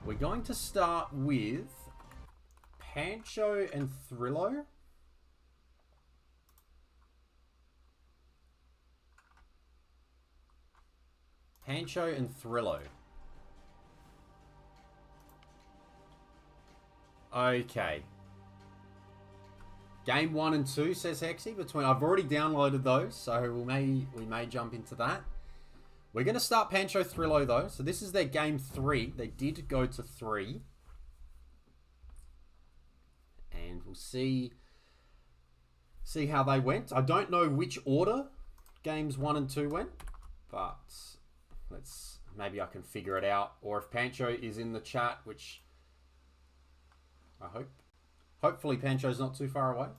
We're going to start with Pancho and Thrillo. Pancho and Thrillo. Okay. Game 1 and 2, says Hexy. I've already downloaded those, so we may jump into that. We're going to start Pancho Thrillo, though. So this is their game 3. They did go to 3. And we'll see how they went. I don't know which order games 1 and 2 went, but maybe I can figure it out. Or if Pancho is in the chat, which I hope. Hopefully Pancho's not too far away.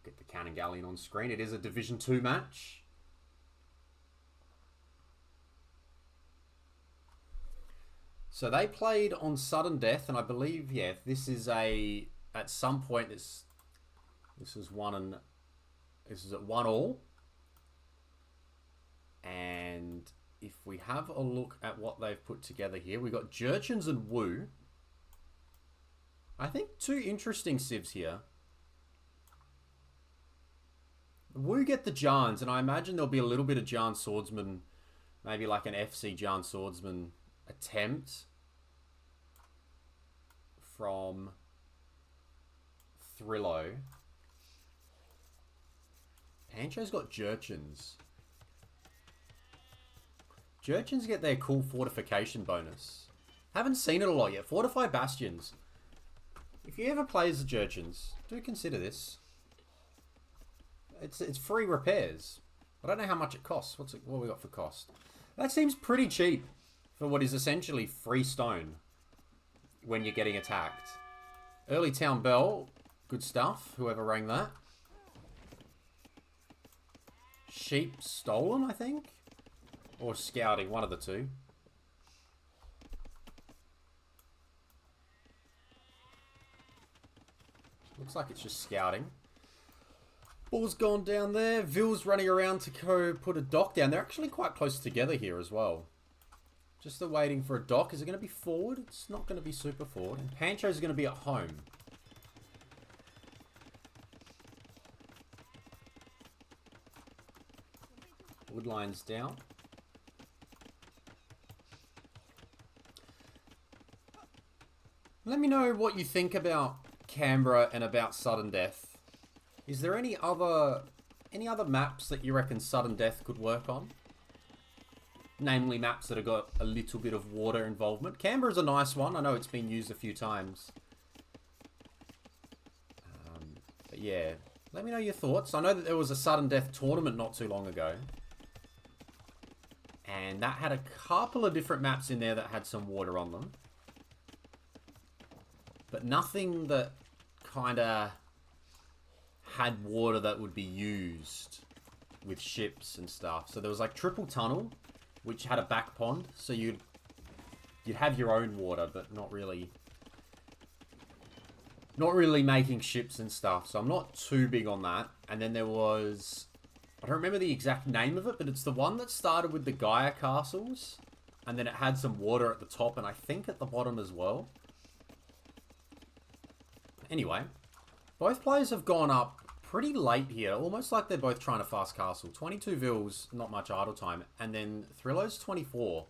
Get the Cannon Galleon on screen. It is a Division 2 match. So they played on sudden death, and I believe, yeah, this is at some point this is at 1-1. And if we have a look at what they've put together here, we got Jerchins and Wu. I think 2 interesting civs here. Wu get the Jans, and I imagine there'll be a little bit of Jan Swordsman, maybe like an FC Jan Swordsman attempt from Thrillo. Pancho's got Jerchins. Jerchins get their cool fortification bonus. Haven't seen it a lot yet. Fortify Bastions. If you ever play as the Jerchins, do consider this. It's free repairs. I don't know how much it costs. What we got for cost? That seems pretty cheap for what is essentially free stone when you're getting attacked. Early Town Bell, good stuff. Whoever rang that. Sheep stolen, I think, or scouting, one of the two. Looks like it's just scouting. Ball's gone down there. Ville's running around to go put a dock down. They're actually quite close together here as well. Just they're waiting for a dock. Is it going to be forward? It's not going to be super forward. And Pancho's going to be at home. Woodline's down. Let me know what you think about Canberra and about sudden death. Is there any other maps that you reckon sudden death could work on? Namely maps that have got a little bit of water involvement. Canberra's a nice one. I know it's been used a few times. But yeah, let me know your thoughts. I know that there was a sudden death tournament not too long ago. And that had a couple of different maps in there that had some water on them. But nothing that kind of had water that would be used with ships and stuff. So there was like Triple Tunnel, which had a back pond. So you'd have your own water, but not really making ships and stuff. So I'm not too big on that. And then there was, I don't remember the exact name of it, but it's the one that started with the Gaia castles. And then it had some water at the top and I think at the bottom as well. Anyway, both players have gone up pretty late here. Almost like they're both trying to fast castle. 22 Vils, not much idle time. And then Thrillo's 24.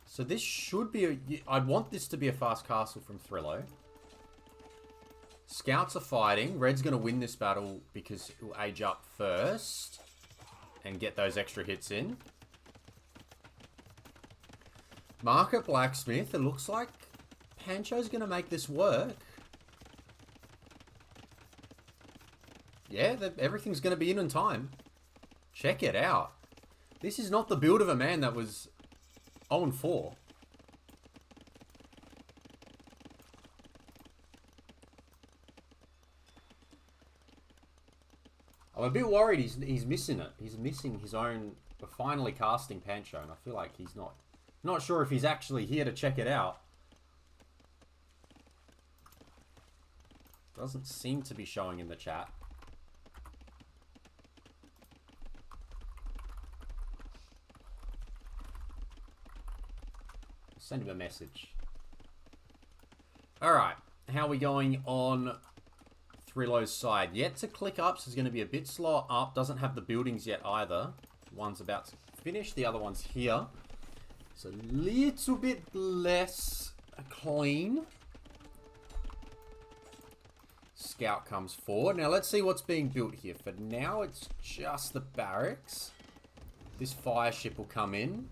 So this should be I'd want this to be a fast castle from Thrillo. Scouts are fighting. Red's going to win this battle because he'll age up first. And get those extra hits in. Market Blacksmith. It looks like Pancho's going to make this work. Yeah, everything's going to be in time. Check it out. This is not the build of a man that was 0-4. I'm a bit worried he's missing it. He's missing his own... We're finally casting Pancho, and I feel like he's not sure if he's actually here to check it out. Doesn't seem to be showing in the chat. Send him a message. Alright. How are we going on Thrillo's side? Yet to click up, so it's going to be a bit slower up. Doesn't have the buildings yet either. One's about to finish. The other one's here. It's a little bit less clean. Scout comes forward. Now let's see what's being built here. For now, it's just the barracks. This fire ship will come in.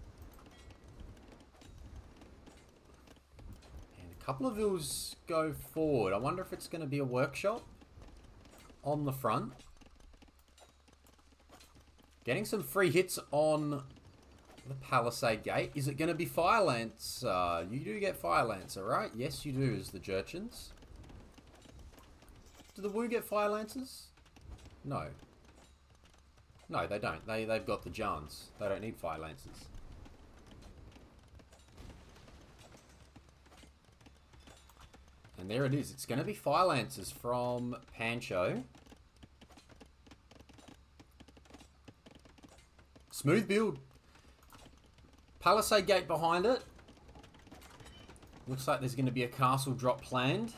And a couple of villas go forward. I wonder if it's going to be a workshop on the front. Getting some free hits on the Palisade Gate. Is it going to be Fire Lance? You do get Fire Lancer, right? Yes, you do, as the Jurchins. Do the Wu get Fire Lancers? No. No, they don't. They've got the Jans. They don't need Fire Lancers. And there it is. It's going to be Fire Lancers from Pancho. Smooth build. Palisade Gate behind it. Looks like there's going to be a castle drop planned.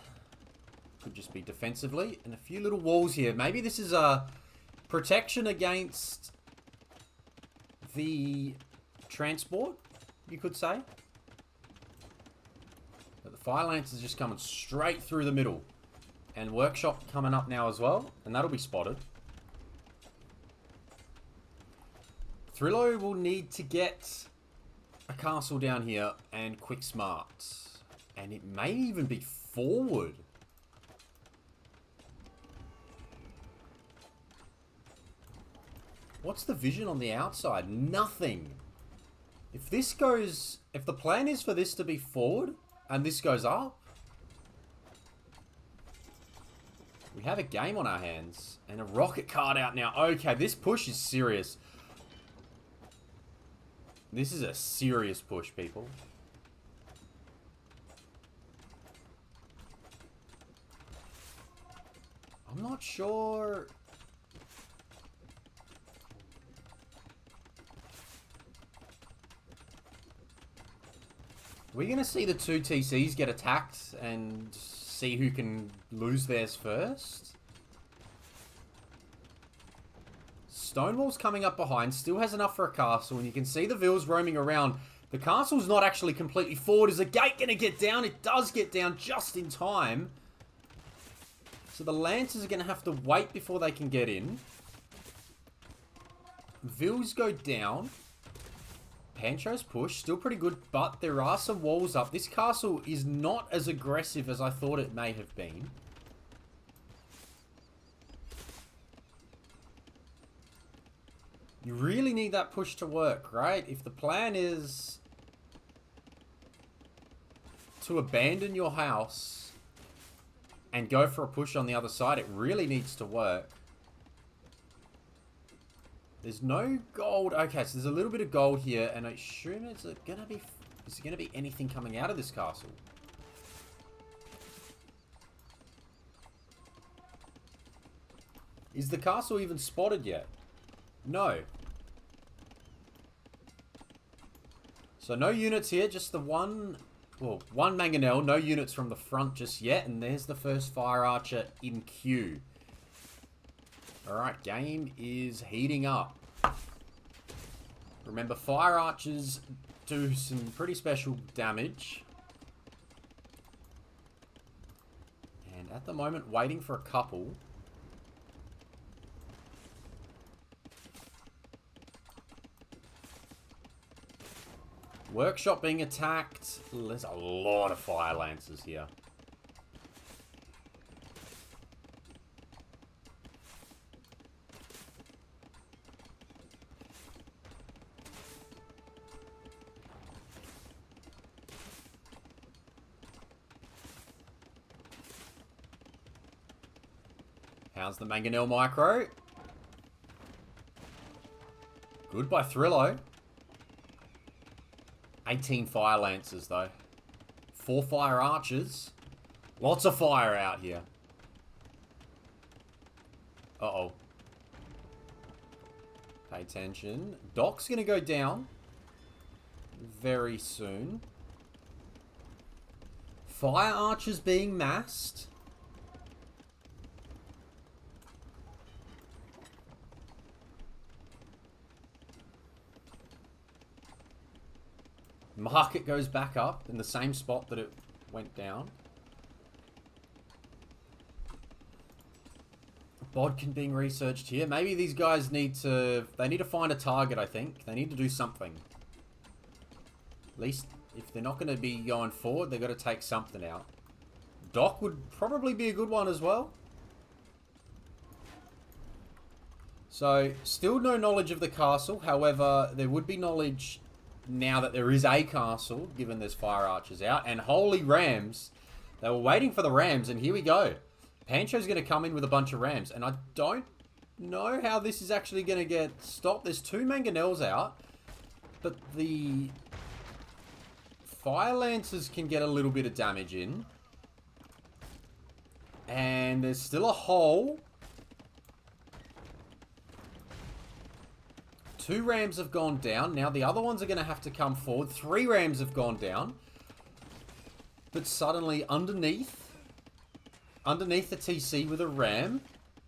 Could just be defensively. And a few little walls here. Maybe this is a protection against the transport, you could say. But the Fire Lance is just coming straight through the middle. And Workshop coming up now as well. And that'll be spotted. Thrillo will need to get a castle down here and quick smarts. And it may even be forward. What's the vision on the outside? Nothing. If this goes... If the plan is for this to be forward and this goes up, we have a game on our hands. And a rocket card out now. Okay, this push is serious. This is a serious push, people. I'm not sure... We're going to see the two TCs get attacked and see who can lose theirs first. Stonewall's coming up behind, still has enough for a castle, and you can see the Vills roaming around. The castle's not actually completely forward. Is the gate going to get down? It does get down just in time. So the Lancers are going to have to wait before they can get in. Vills go down. Pancho's push, still pretty good, but there are some walls up. This castle is not as aggressive as I thought it may have been. You really need that push to work, right? If the plan is to abandon your house and go for a push on the other side, it really needs to work. There's no gold. Okay, so there's a little bit of gold here, and I assume it's gonna be... Is there gonna be anything coming out of this castle? Is the castle even spotted yet? No. So no units here, just the one... Well, one mangonel, no units from the front just yet, and there's the first fire archer in queue. Alright, game is heating up. Remember, fire archers do some pretty special damage. And at the moment, waiting for a couple. Workshop being attacked. There's a lot of fire lancers here. How's the mangonel micro? Good by Thrillo. 18 fire lancers though. 4 fire archers. Lots of fire out here. Uh-oh. Pay attention. Doc's gonna go down very soon. Fire archers being massed. Market goes back up in the same spot that it went down. Bodkin being researched here. Maybe these guys need to... They need to find a target, I think. They need to do something. At least, if they're not going to be going forward, they've got to take something out. Dock would probably be a good one as well. So, still no knowledge of the castle. However, there would be knowledge now that there is a castle, given there's fire archers out. And holy rams. They were waiting for the rams, and here we go. Pancho's going to come in with a bunch of rams. And I don't know how this is actually going to get stopped. There's 2 mangonels out. But the fire lancers can get a little bit of damage in. And there's still a hole. 2 rams have gone down. Now the other ones are going to have to come forward. 3 rams have gone down. But suddenly underneath the TC with a ram.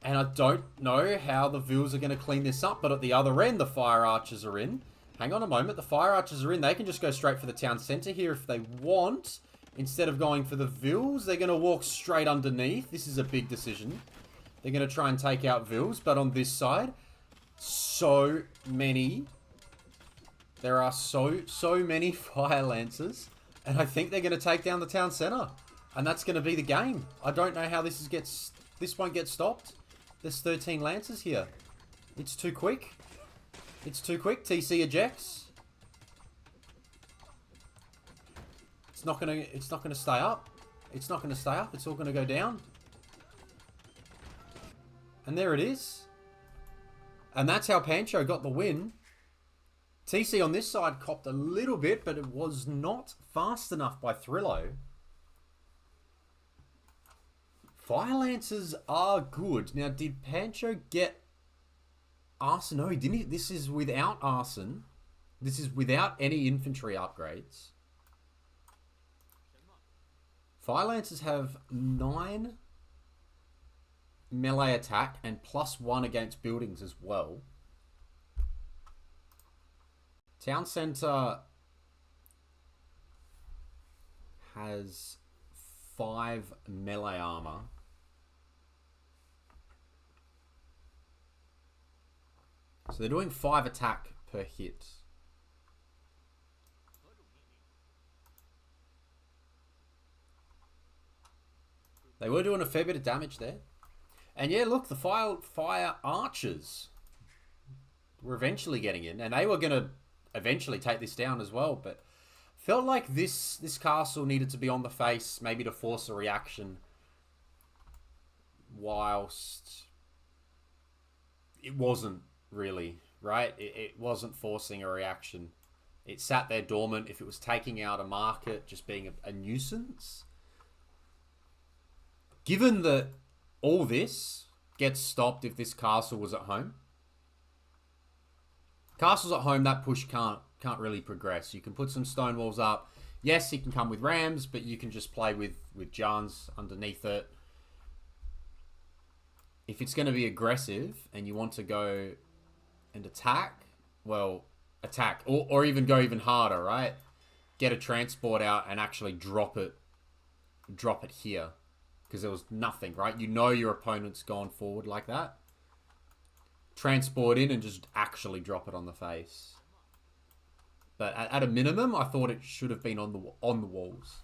And I don't know how the Vils are going to clean this up. But at the other end, the fire archers are in. Hang on a moment. The fire archers are in. They can just go straight for the town centre here if they want. Instead of going for the Vils, they're going to walk straight underneath. This is a big decision. They're going to try and take out Vils. But on this side, so many. There are so many fire lancers. And I think they're going to take down the town centre. And that's going to be the game. I don't know how this won't get stopped. There's 13 lancers here. It's too quick. It's too quick. TC ejects. It's not gonna stay up. It's not gonna stay up. It's all gonna go down. And there it is. And that's how Pancho got the win. TC on this side copped a little bit, but it was not fast enough by Thrillo. Fire Lancers are good. Now, did Pancho get Arson? No, he didn't. This is without Arson. This is without any infantry upgrades. Fire Lancers have 9 melee attack and +1 against buildings as well. Town Centre has 5 melee armor. So they're doing 5 attack per hit. They were doing a fair bit of damage there. And yeah, look, the fire archers were eventually getting in. And they were going to eventually take this down as well. But felt like this castle needed to be on the face, maybe to force a reaction. Whilst it wasn't really, right? It wasn't forcing a reaction. It sat there dormant. If it was taking out a market, just being a nuisance. Given that all this gets stopped if this castle was at home. Castles at home, that push can't really progress. You can put some stone walls up. Yes, you can come with rams, but you can just play with Jans underneath it. If it's going to be aggressive and you want to go and attack, well, attack. Or even go even harder, right? Get a transport out and actually drop it here. Because there was nothing, right? You know your opponent's gone forward like that. Transport in and just actually drop it on the face. But at a minimum, I thought it should have been on the walls.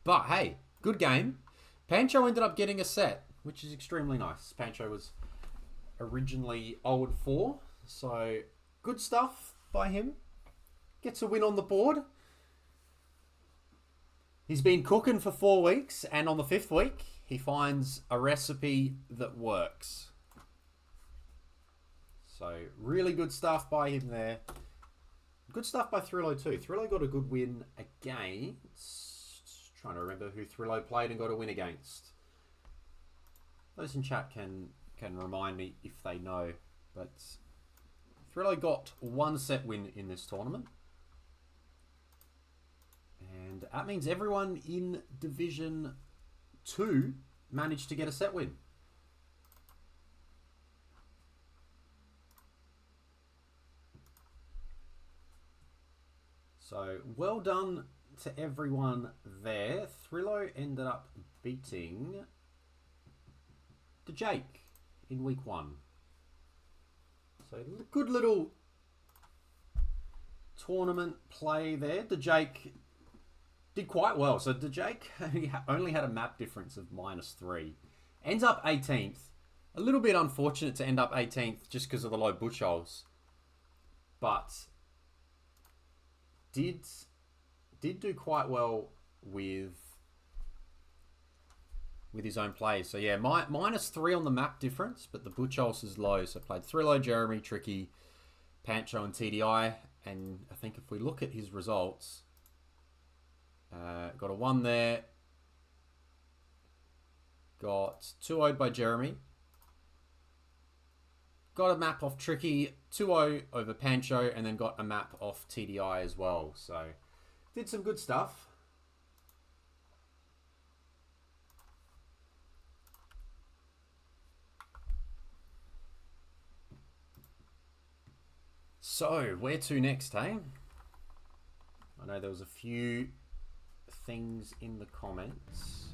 But hey, good game. Pancho ended up getting a set, which is extremely nice. Pancho was originally 0-4, so good stuff by him. Gets a win on the board. He's been cooking for 4 weeks, and on the 5th week, he finds a recipe that works. So, really good stuff by him there. Good stuff by Thrillo too. Thrillo got a good win against... Trying to remember who Thrillo played and got a win against. Those in chat can remind me if they know. But Thrillo got 1 set win in this tournament. And And that means everyone in Division 2 managed to get a set win. So, well done to everyone there. Thrillo ended up beating the Jake in week 1. So, good little tournament play there. The Jake did quite well. So, the Jake only had a map difference of -3. Ends up 18th. A little bit unfortunate to end up 18th just because of the low bush holes. But did do quite well with his own plays. So yeah, -3 on the map difference, but the butch holes is low. So played Thrillo, Jeremy, Tricky, Pancho, and TDI. And I think if we look at his results, got a 1 there. Got 2-0'd by Jeremy. Got a map off Tricky, 2-0 over Pancho, and then got a map off TDI as well. So, did some good stuff. So, where to next, hey? I know there was a few things in the comments.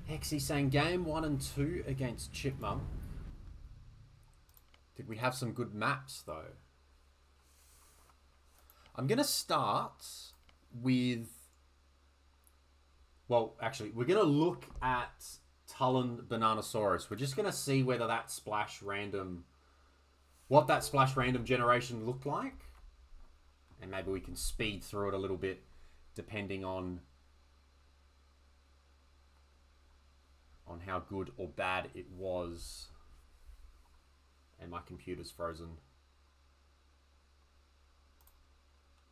Hexy saying game 1 and 2 against Chipmunk. Did we have some good maps though? I'm going to start with... Well, actually, we're going to look at Tullen Bananasaurus. We're just going to see whether that splash random... What that splash random generation looked like. And maybe we can speed through it a little bit depending on how good or bad it was. And my computer's frozen.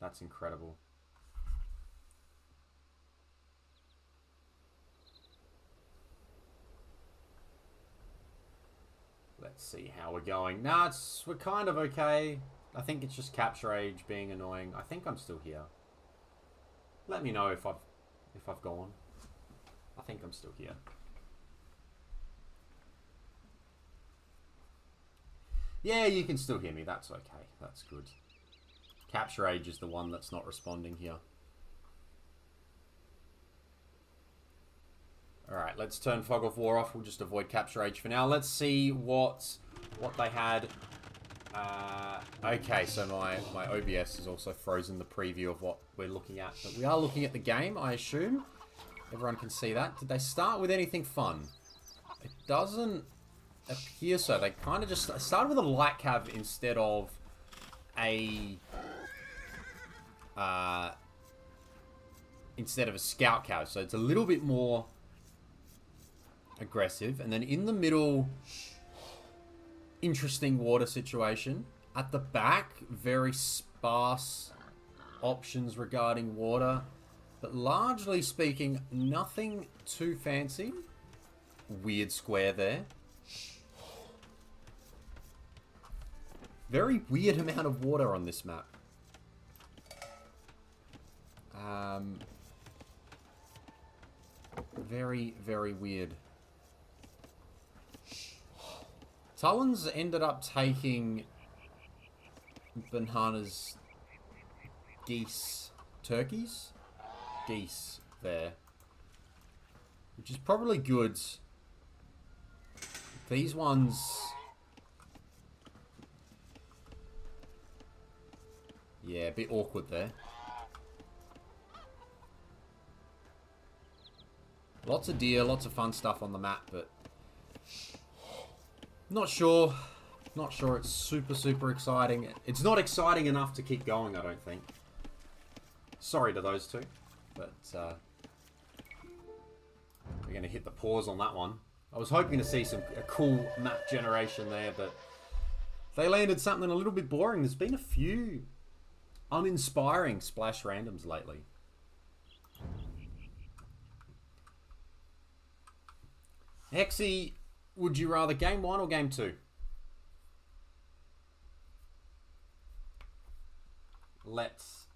That's incredible. Let's see how we're going. Nah, we're kind of okay. I think it's just capture age being annoying. I think I'm still here. Let me know if I've gone. I think I'm still here. Yeah, you can still hear me. That's okay. That's good. Capture age is the one that's not responding here. Alright, let's turn Fog of War off. We'll just avoid capture age for now. Let's see what they had. Okay, so my OBS is also frozen the preview of what we're looking at. But we are looking at the game, I assume. Everyone can see that. Did they start with anything fun? It doesn't appear so. They kind of just started with a light cav instead of a scout cav. So it's a little bit more aggressive. And then in the middle, interesting water situation. At the back, very sparse options regarding water. But largely speaking, nothing too fancy. Weird square there. Very weird amount of water on this map. Very, very weird. Tullens ended up taking Bananas turkeys there, which is probably good. These ones, yeah, a bit awkward there. Lots of deer, lots of fun stuff on the map, but not sure it's super exciting. It's not exciting enough to keep going, I don't think. Sorry to those two, but we're going to hit the pause on that one. I was hoping to see a cool map generation there, but they landed something a little bit boring. There's been a few uninspiring splash randoms lately. Hexy, would you rather game 1 or game 2? Let's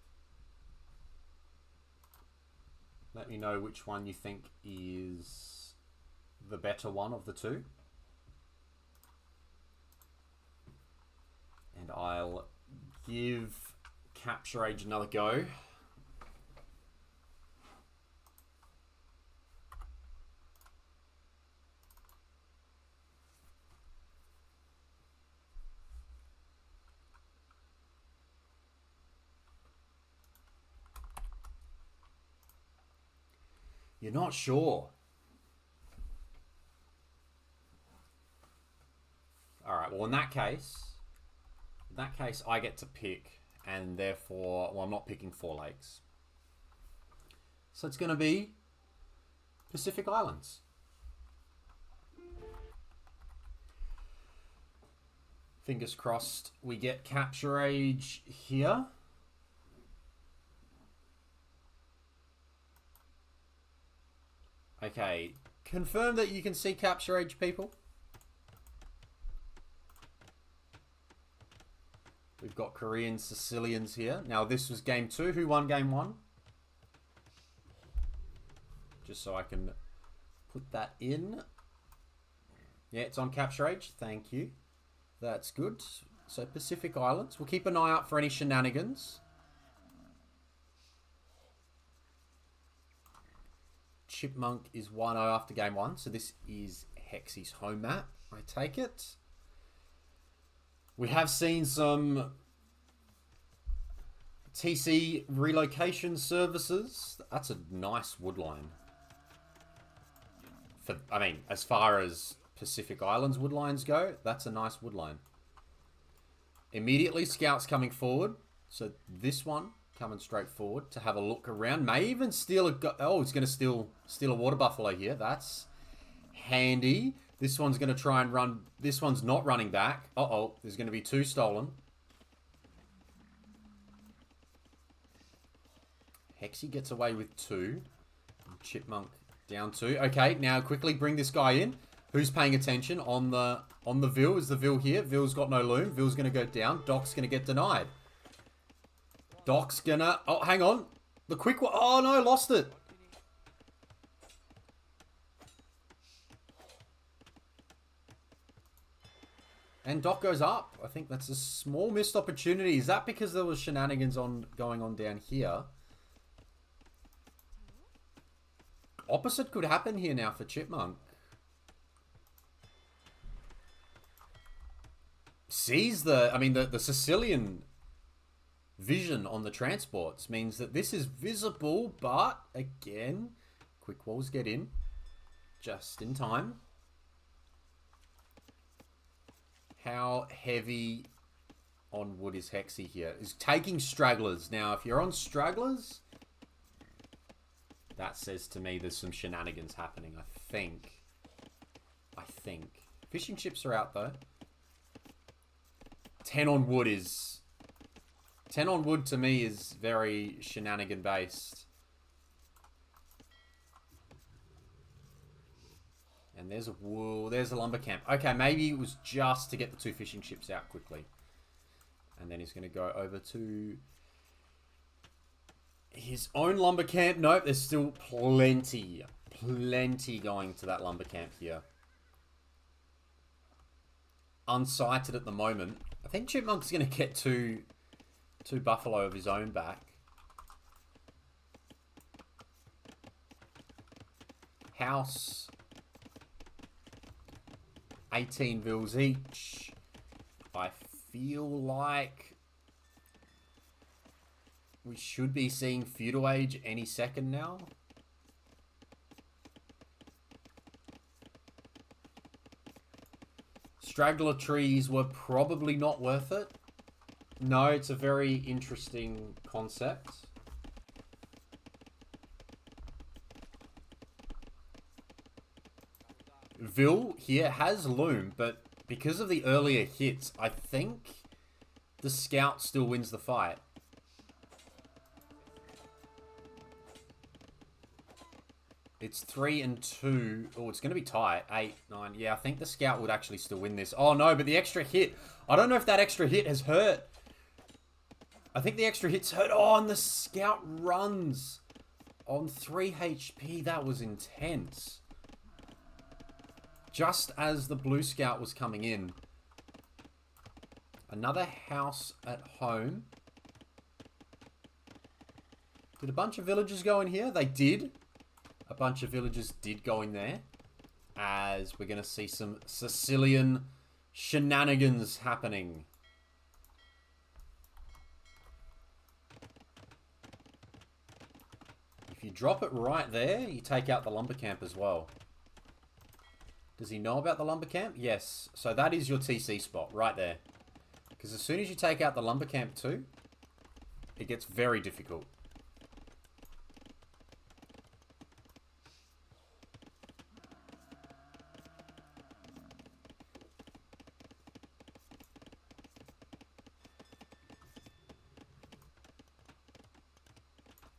Let me know which one you think is the better one of the two. And I'll give Capture Age another go. You're not sure. All right, well, in that case, I get to pick, and therefore, well, I'm not picking 4 lakes. So it's going to be Pacific Islands. Fingers crossed we get Capture Age here. Okay, confirm that you can see Capture Age, people. We've got Koreans, Sicilians here. Now, this was game 2. Who won game 1? Just so I can put that in. Yeah, it's on Capture Age. Thank you. That's good. So, Pacific Islands. We'll keep an eye out for any shenanigans. Chipmunk is 1-0 after game 1. So, this is Hexy's home map. I take it. We have seen some TC relocation services. That's a nice woodline. I mean, as far as Pacific Islands woodlines go, that's a nice woodline. Immediately, scouts coming forward. So this one coming straight forward to have a look around. May even steal a... Oh, it's going to steal a water buffalo here. That's handy. This one's going to try and run... This one's not running back. Uh-oh. There's going to be 2 stolen. Hexy gets away with 2. Chipmunk down 2. Okay, now quickly bring this guy in. Who's paying attention on the Vil? Is the Vil here? Vil's got no loom. Vil's going to go down. Doc's going to get denied. Doc's going to... Oh, hang on. The quick one. Oh, no. Lost it. And Doc goes up. I think that's a small missed opportunity. Is that because there was shenanigans going on down here? Opposite could happen here now for Chipmunk. Sees the Sicilian vision on the transports means that this is visible, but again, quick walls get in just in time. How heavy on wood is Hexy here? Is taking stragglers. Now, if you're on stragglers, that says to me there's some shenanigans happening, I think. Fishing chips are out, though. 10 on wood is... 10 on wood, to me, is very shenanigan-based. And there's a wool. There's a lumber camp. Okay, maybe it was just to get the 2 fishing ships out quickly. And then he's going to go over to his own lumber camp. Nope, there's still plenty going to that lumber camp here. Unsighted at the moment. I think Chipmunk's going to get two buffalo of his own back. House... 18 Vils each. I feel like we should be seeing Feudal Age any second now. Straggler trees were probably not worth it. No, it's a very interesting concept. Vil here has loom, but because of the earlier hits, I think the scout still wins the fight. It's 3 and 2. Oh, it's going to be tight. 8, 9. Yeah, I think the scout would actually still win this. Oh, no, but the extra hit. I don't know if that extra hit has hurt. I think the extra hit's hurt. Oh, and the scout runs. On 3 HP, that was intense. Just as the Blue Scout was coming in. Another house at home. Did a bunch of villagers go in here? They did. A bunch of villagers did go in there. As we're going to see some Sicilian shenanigans happening. If you drop it right there, you take out the lumber camp as well. Does he know about the lumber camp? Yes. So that is your TC spot right there. Because as soon as you take out the lumber camp too, it gets very difficult.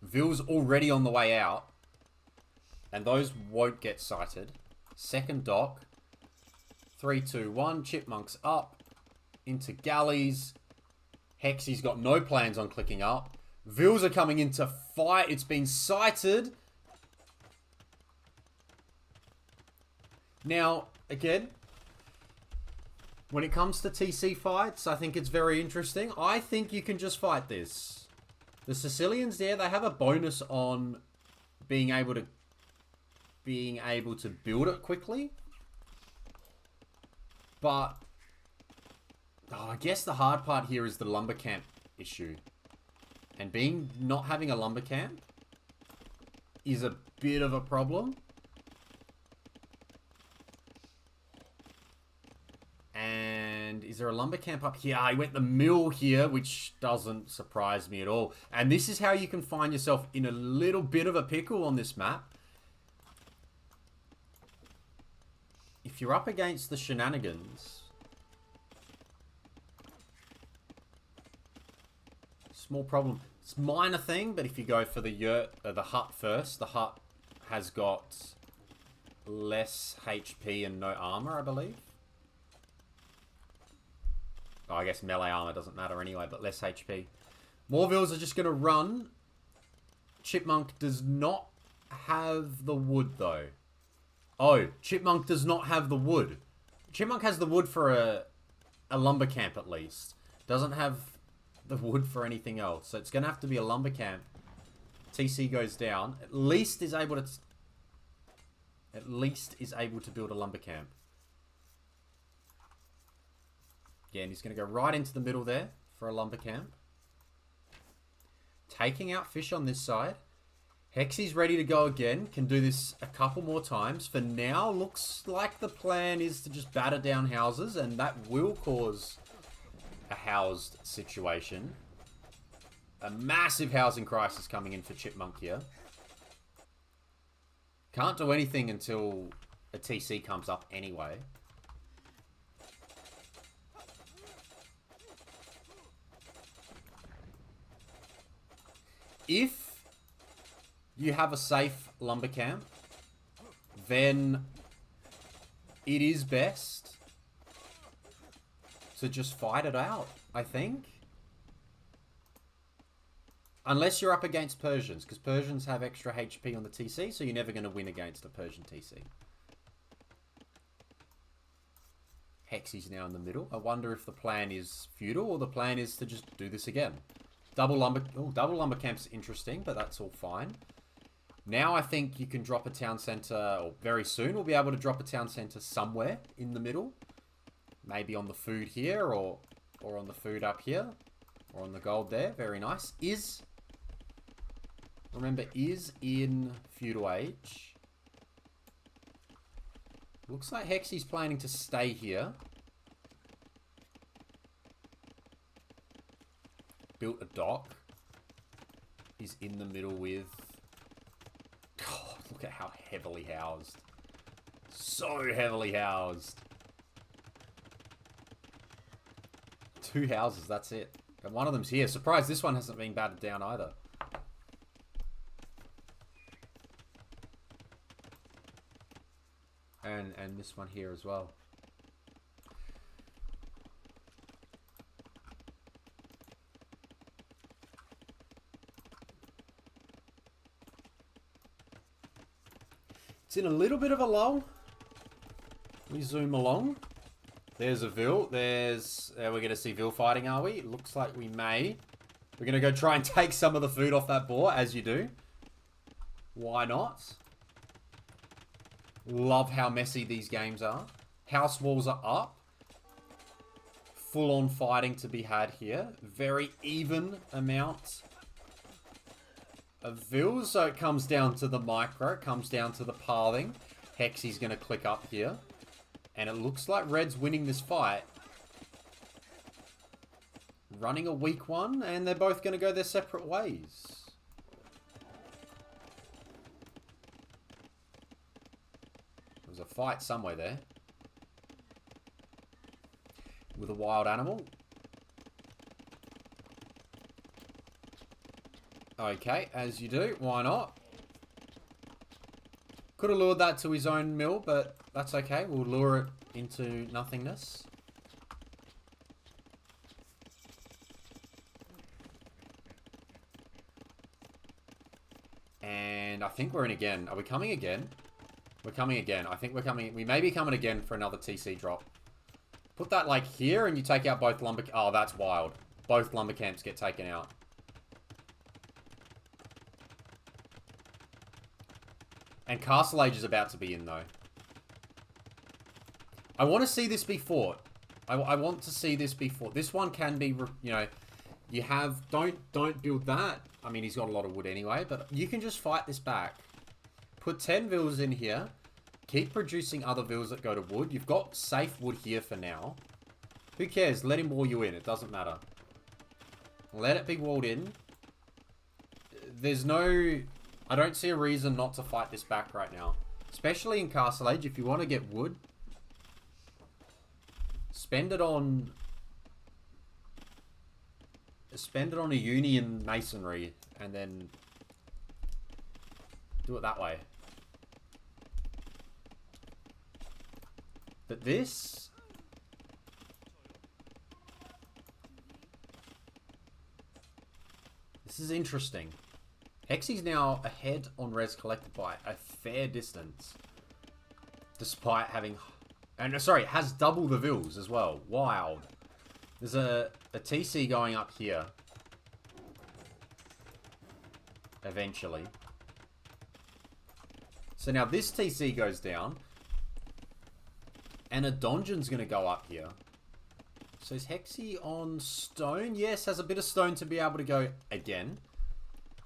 Ville's already on the way out. And those won't get sighted. Second dock. 3, 2, 1. Chipmunks up. Into galleys. Hexy's got no plans on clicking up. Vills are coming in to fight. It's been sighted. Now, again, when it comes to TC fights, I think it's very interesting. I think you can just fight this. The Sicilians there, they have a bonus on being able to build it quickly. But I guess the hard part here is the lumber camp issue. And not having a lumber camp is a bit of a problem. And is there a lumber camp up here? He went the mill here, which doesn't surprise me at all. And this is how you can find yourself in a little bit of a pickle on this map. If you're up against the shenanigans, small problem. It's a minor thing, but if you go for the hut first, the hut has got less HP and no armor, I believe. Oh, I guess melee armor doesn't matter anyway, but less HP. Morvilles are just going to run. Chipmunk does not have the wood, though. Oh, Chipmunk does not have the wood. Chipmunk has the wood for a lumber camp, at least. Doesn't have the wood for anything else. So it's going to have to be a lumber camp. TC goes down. At least is able to build a lumber camp. Again, he's going to go right into the middle there for a lumber camp. Taking out fish on this side. Hexy's ready to go again. Can do this a couple more times. For now, looks like the plan is to just batter down houses, and that will cause a housed situation. A massive housing crisis coming in for Chipmunk here. Can't do anything until a TC comes up anyway. If you have a safe lumber camp, then it is best to just fight it out, I think. Unless you're up against Persians, because Persians have extra HP on the TC, so you're never going to win against a Persian TC. Hexy's now in the middle. I wonder if the plan is feudal or the plan is to just do this again. Double lumber camp's interesting, but that's all fine. Now I think you can drop a town center, or very soon we'll be able to drop a town center somewhere in the middle. Maybe on the food here, or on the food up here, or on the gold there. Very nice. Remember, is in feudal age. Looks like Hexy's planning to stay here. Built a dock. He's in the middle with... God, look at how heavily housed. So heavily housed. 2 houses, that's it. And one of them's here. Surprised this one hasn't been battered down either. And this one here as well. It's in a little bit of a lull. We zoom along. There's a Vil. There's... we're going to see Vil fighting, are we? It looks like we may. We're going to go try and take some of the food off that boar, as you do. Why not? Love how messy these games are. House walls are up. Full-on fighting to be had here. Very even amount of Vils. So it comes down to the micro. It comes down to the pathing. Hexy's going to click up here. And it looks like Red's winning this fight. Running a weak one. And they're both going to go their separate ways. There's a fight somewhere there. With a wild animal. Okay, as you do. Why not? Could have lured that to his own mill, but that's okay. We'll lure it into nothingness. And I think we're in again. Are we coming again? We're coming again. I think we're coming. We may be coming again for another TC drop. Put that like here and you take out both lumber... Oh, that's wild. Both lumber camps get taken out. And Castle Age is about to be in though. I want to see this be fought. I want to see this be fought. This one can be, you know, you have... Don't build that. I mean, he's got a lot of wood anyway, but you can just fight this back. Put 10 villas in here. Keep producing other villas that go to wood. You've got safe wood here for now. Who cares? Let him wall you in. It doesn't matter. Let it be walled in. There's no... I don't see a reason not to fight this back right now. Especially in Castle Age. If you want to get wood, spend it on... Spend it on a union masonry. And then... do it that way. But this... This is interesting. Hexy's now ahead on res collected by a fair distance. Despite having... And sorry, has double the vills as well. Wild. There's a TC going up here. Eventually. So now this TC goes down. And a Donjon's going to go up here. So is Hexy on stone? Yes, has a bit of stone to be able to go again.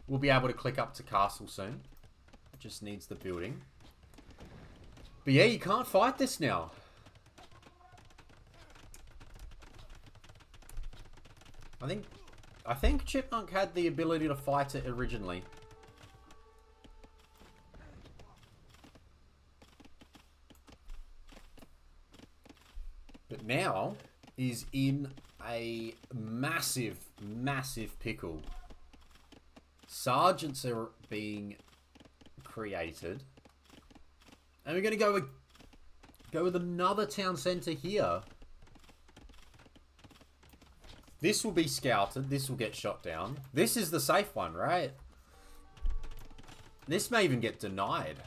We'll be able to click up to castle soon. It just needs the building. But yeah, you can't fight this now. I think Chipmunk had the ability to fight it originally. But now is in a massive, massive pickle. Sergeants are being created. And we're going to go with another town centre here. This will be scouted. This will get shot down. This is the safe one, right? This may even get denied.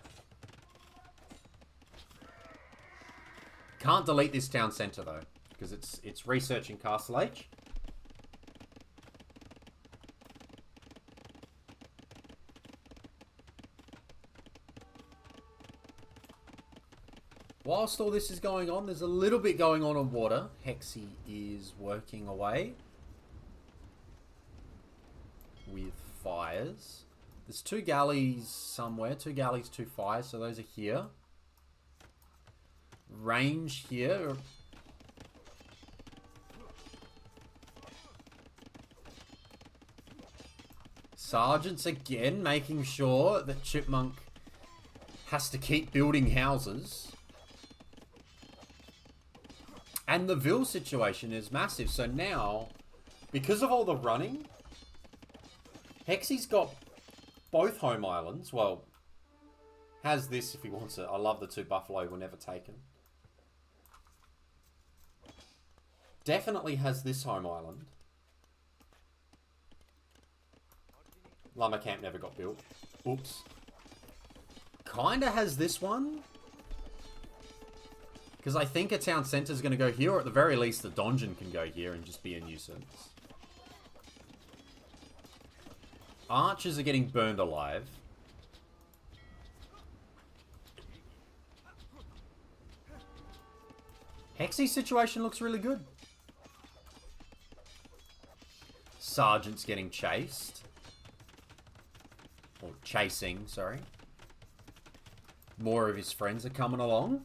Can't delete this town centre though, because it's researching Castle Age. Whilst all this is going on, there's a little bit going on water. Hexy is working away with fires. There's 2 galleys somewhere. 2 galleys, 2 fires. So those are here. Range here. Sergeants again, making sure that Chipmunk has to keep building houses. And the Vil situation is massive. So now, because of all the running, Hexy's got both home islands. Well, has this if he wants it. I love the 2 buffalo were never taken. Definitely has this home island. Lumber camp never got built. Oops. kind of has this one. Because I think a town centre is going to go here, or at the very least the donjon can go here and just be a nuisance. Archers are getting burned alive. Hexy's situation looks really good. Sergeant's getting chased. Or chasing, sorry. More of his friends are coming along.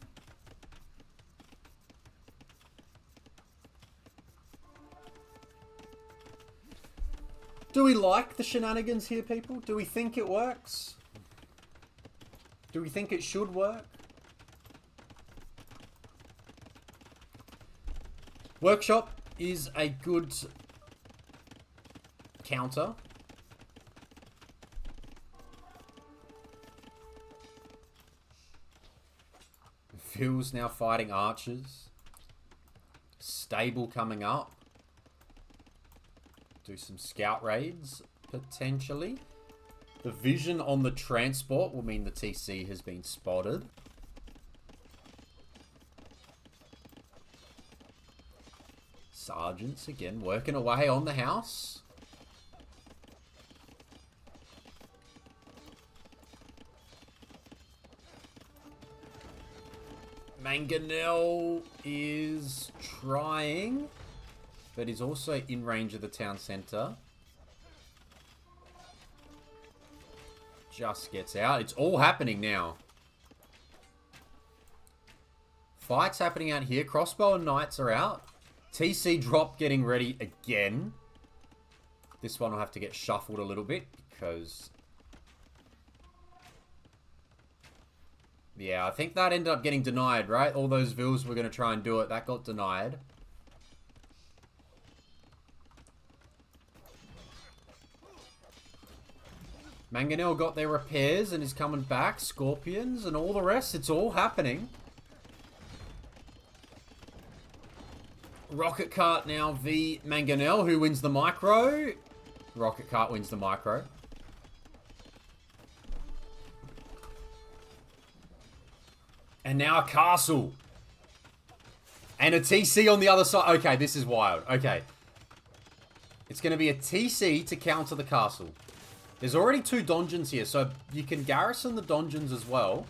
Do we like the shenanigans here, people? Do we think it works? Do we think it should work? Workshop is a good counter. Phil's now fighting archers. Stable coming up. Do some scout raids, potentially. The vision on the transport will mean the TC has been spotted. Sergeants, again, working away on the house. Mangonel is trying, but he's also in range of the town centre. Just gets out. It's all happening now. Fights happening out here. Crossbow and knights are out. TC drop getting ready again. This one will have to get shuffled a little bit because... yeah, I think that ended up getting denied, right? All those vills were going to try and do it. That got denied. Mangonel got their repairs and is coming back. Scorpions and all the rest. It's all happening. Rocket Cart now v Mangonel. Who wins the micro? Rocket Cart wins the micro. And now a castle. And a TC on the other side. Okay, this is wild. Okay. It's going to be a TC to counter the castle. There's already 2 donjons here, so you can garrison the donjons as well.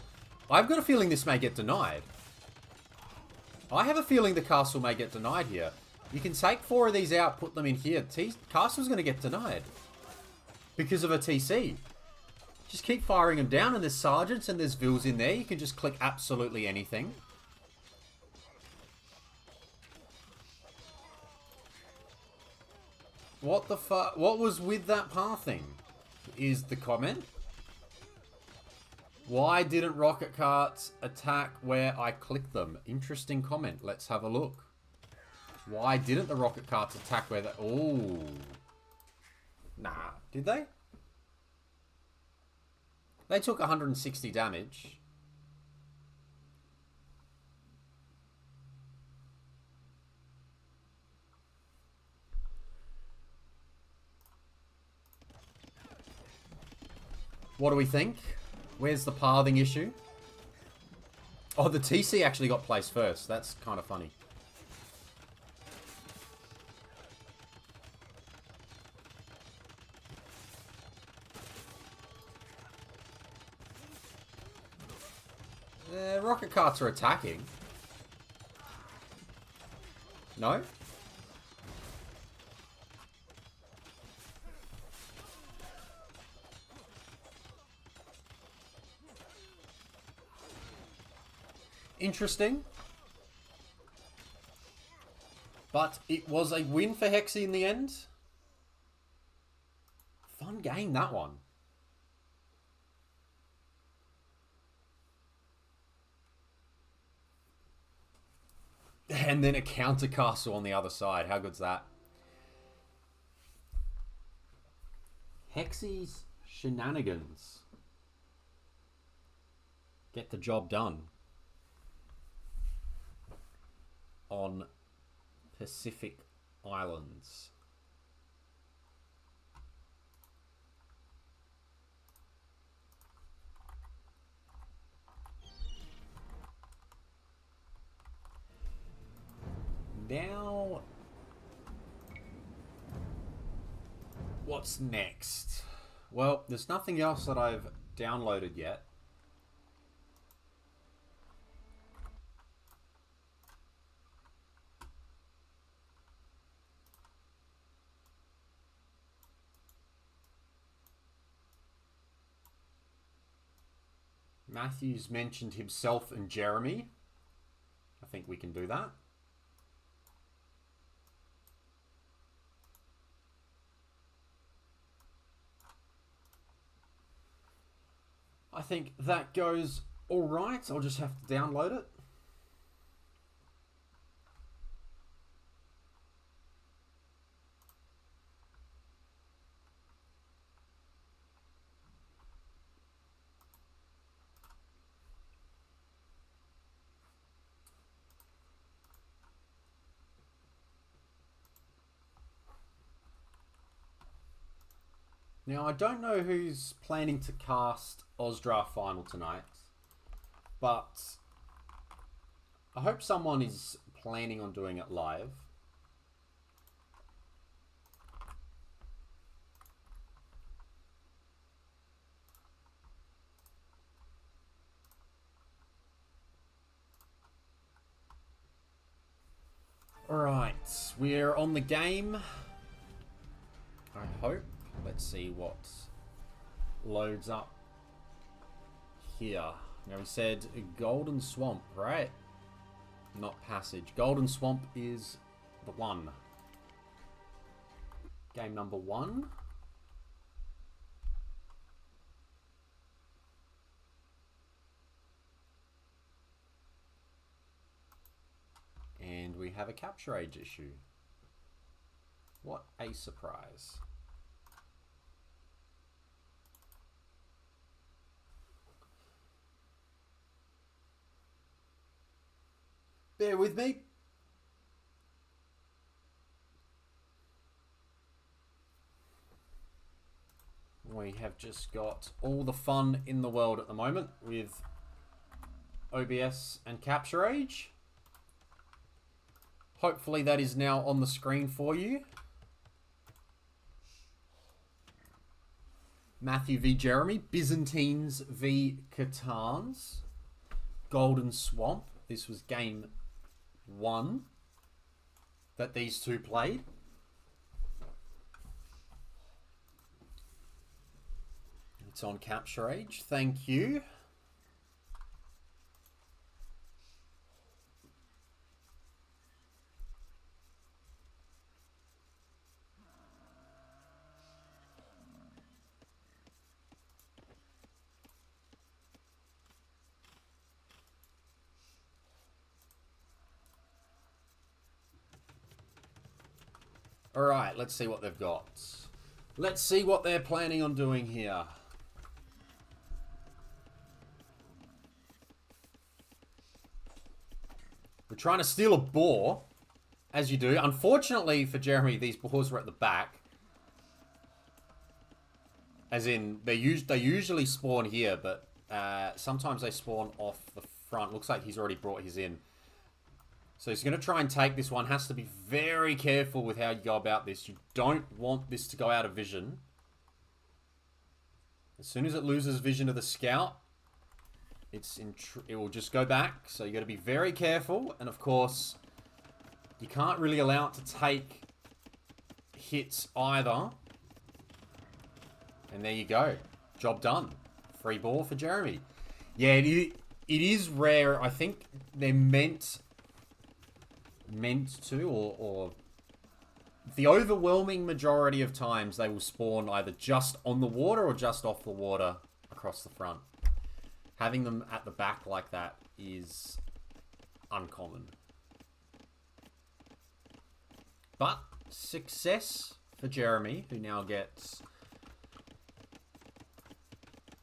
I've got a feeling this may get denied. I have a feeling the castle may get denied here. You can take 4 of these out, put them in here. Castle's going to get denied. Because of a TC. Just keep firing them down, and there's sergeants and there's vills in there. You can just click absolutely anything. What the fuck? What was with that pathing? Is the comment. Why didn't rocket carts attack where I clicked them? Interesting comment. Let's have a look. Why didn't the rocket carts attack where they... oh. Nah. Did they? They took 160 damage. What do we think? Where's the pathing issue? Oh, the TC actually got placed first. That's kind of funny. Rocket carts are attacking. No? Interesting. But it was a win for Hexy in the end. Fun game, that one. And then a counter castle on the other side. How good's that? Hexy's shenanigans get the job done on Pacific Islands. What's next? Well, there's nothing else that I've downloaded yet. Matthew's mentioned himself and Jeremy. I think we can do that. I think that goes all right. I'll just have to download it. Now, I don't know who's planning to cast Ozdraft Final tonight, but I hope someone is planning on doing it live. Alright, we're on the game. I hope. Let's see what loads up here. Now we said Golden Swamp, right? Not Passage. Golden Swamp is the one. Game number 1. And we have a capture age issue. What a surprise. Bear with me. We have just got all the fun in the world at the moment with OBS and capture age. Hopefully that is now on the screen for you. Matthew v Jeremy, Byzantines v Catans, Golden Swamp. This was game 1 that these two played. It's on capture age. Thank you. Alright, let's see what they've got. Let's see what they're planning on doing here. We're trying to steal a boar, as you do. Unfortunately for Jeremy, these boars were at the back. As in, they usually spawn here, but sometimes they spawn off the front. Looks like he's already brought his in. So he's going to try and take this one. Has to be very careful with how you go about this. You don't want this to go out of vision. As soon as it loses vision of the scout, it will just go back. So you got to be very careful. And of course, you can't really allow it to take hits either. And there you go. Job done. Free ball for Jeremy. Yeah, it is rare. I think they're meant to, or the overwhelming majority of times they will spawn either just on the water or just off the water across the front. Having them at the back like that is uncommon. But success for Jeremy, who now gets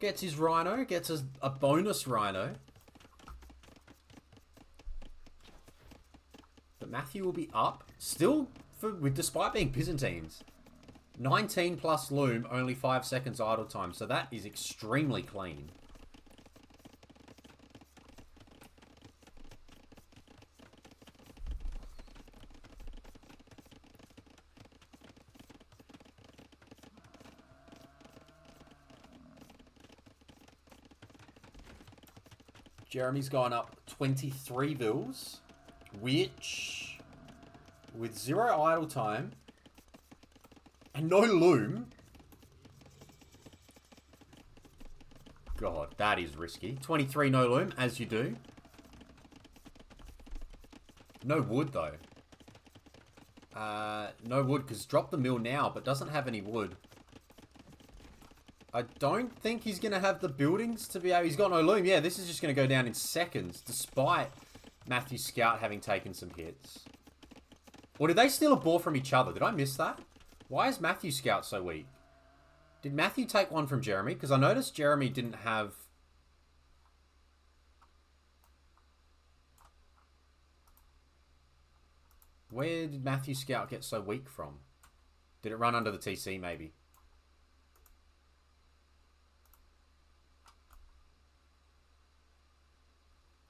his rhino, gets a bonus rhino. But Matthew will be up, still, despite being Byzantines. 19 plus loom, only 5 seconds idle time. So that is extremely clean. Jeremy's gone up 23 vils, which, with 0 idle time and no loom, God, that is risky. 23 no loom, as you do. No wood, though. No wood, because drop the mill now, but doesn't have any wood. I don't think he's going to have the buildings to be able... He's got no loom. Yeah, this is just going to go down in seconds, despite Matthew Scout having taken some hits. Or did they steal a ball from each other? Did I miss that? Why is Matthew Scout so weak? Did Matthew take one from Jeremy? Because I noticed Jeremy didn't have... Where did Matthew Scout get so weak from? Did it run under the TC, maybe?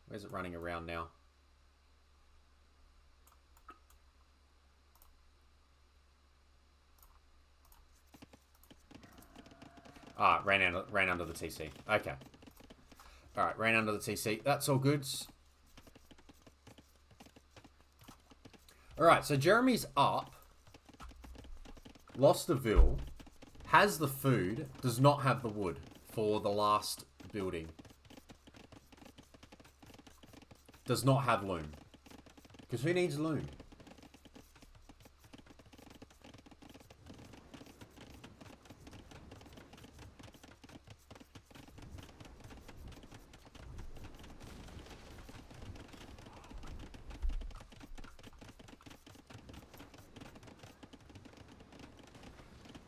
Where's it running around now? Ah, ran under the TC. Okay. Alright, ran under the TC. That's all good. Alright, so Jeremy's up. Lost the Vil. Has the food. Does not have the wood for the last building. Does not have loom. Because who needs loom?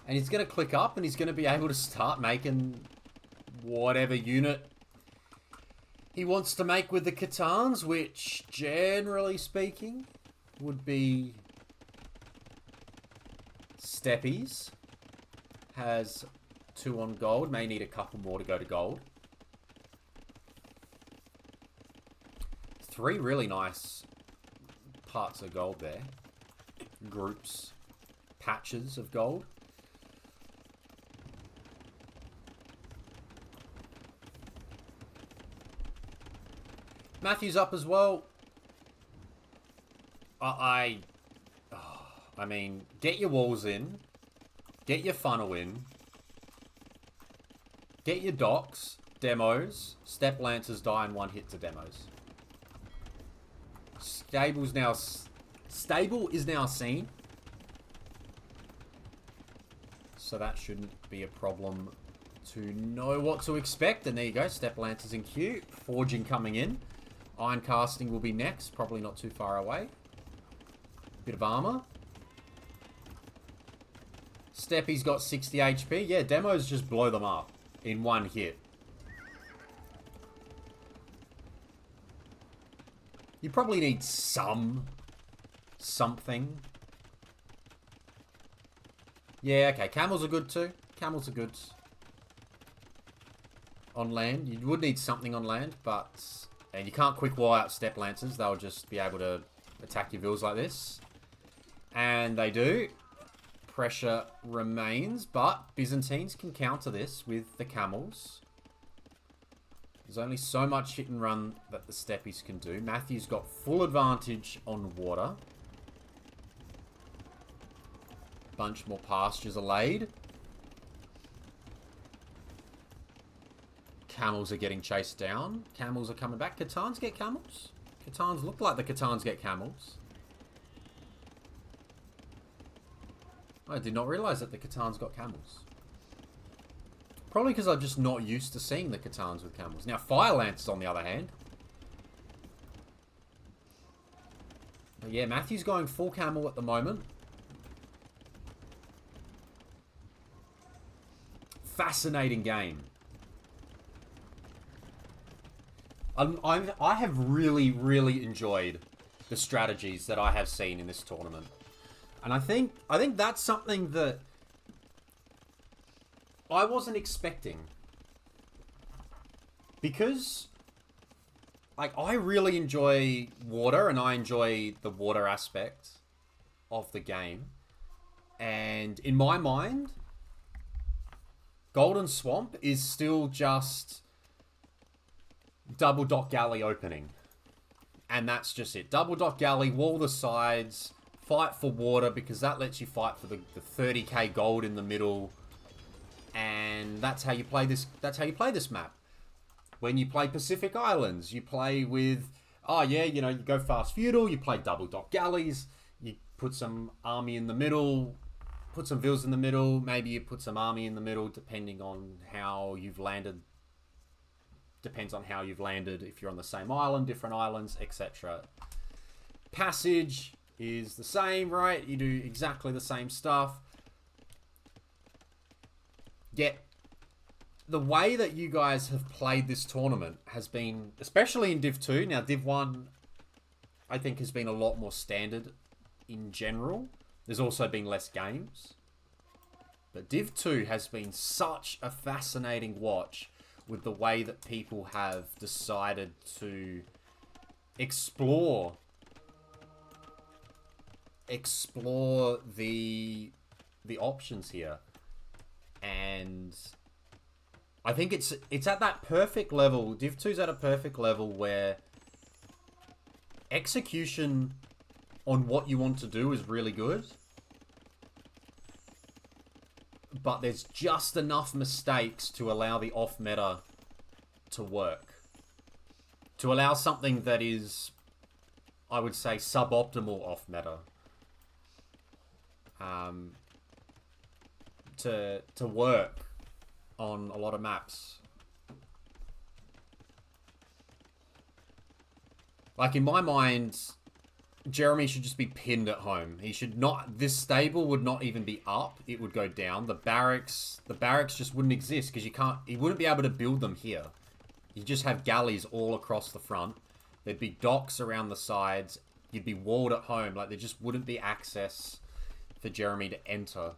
And he's going to click up and he's going to be able to start making whatever unit he wants to make with the Catans, which, generally speaking, would be Steppies. Has 2 on gold. May need a couple more to go to gold. 3 really nice parts of gold there. Groups, patches of gold. Matthew's up as well. I mean, get your walls in. Get your funnel in. Get your docks. Demos. Step Lancers die in 1 hit to demos. Stable is now seen. So that shouldn't be a problem to know what to expect. And there you go. Step Lancers in queue. Forging coming in. Iron casting will be next, probably not too far away. Bit of armor. Steppy's got 60 HP. Yeah, demos just blow them up in 1 hit. You probably need something. Yeah, okay. Camels are good too. Camels are good. On land. You would need something on land, but... And you can't quick wall out Step Lancers. They'll just be able to attack your vills like this. And they do. Pressure remains, but Byzantines can counter this with the camels. There's only so much hit and run that the Steppies can do. Matthew's got full advantage on water. Bunch more pastures are laid. Camels are getting chased down. Camels are coming back. Catans get camels? Catans look like the Catans get camels. I did not realise that the Catans got camels. Probably because I'm just not used to seeing the Catans with camels. Now, Fire Lancers, on the other hand. But yeah, Matthew's going full camel at the moment. Fascinating game. I have really, really enjoyed the strategies that I have seen in this tournament. And I think that's something that I wasn't expecting. Because, like, I really enjoy water and I enjoy the water aspect of the game. And in my mind, Golden Swamp is still just double dock galley opening. And that's just it. Double dock galley, wall the sides, fight for water, because that lets you fight for the 30k gold in the middle. And that's how you play this. That's how you play this map. When you play Pacific Islands, you play with, oh yeah, you know, you go fast feudal, you play double dock galleys, you put some army in the middle, put some vills in the middle, maybe you put some army in the middle, depending on how you've landed. Depends on how you've landed, if you're on the same island, different islands, etc. Passage is the same, right? You do exactly the same stuff. Yet, the way that you guys have played this tournament has been, especially in Div 2, now Div 1, I think has been a lot more standard in general. There's also been less games. But Div 2 has been such a fascinating watch with the way that people have decided to explore the options here. And I think it's at that perfect level. Div 2's at a perfect level where execution on what you want to do is really good. But there's just enough mistakes to allow the off-meta to work. To allow something that is, I would say, suboptimal off-meta. To work on a lot of maps. Like, in my mind, Jeremy should just be pinned at home. He should not... This stable would not even be up. It would go down. The barracks just wouldn't exist because you can't... He wouldn't be able to build them here. You just have galleys all across the front. There'd be docks around the sides. You'd be walled at home. Like, there just wouldn't be access for Jeremy to enter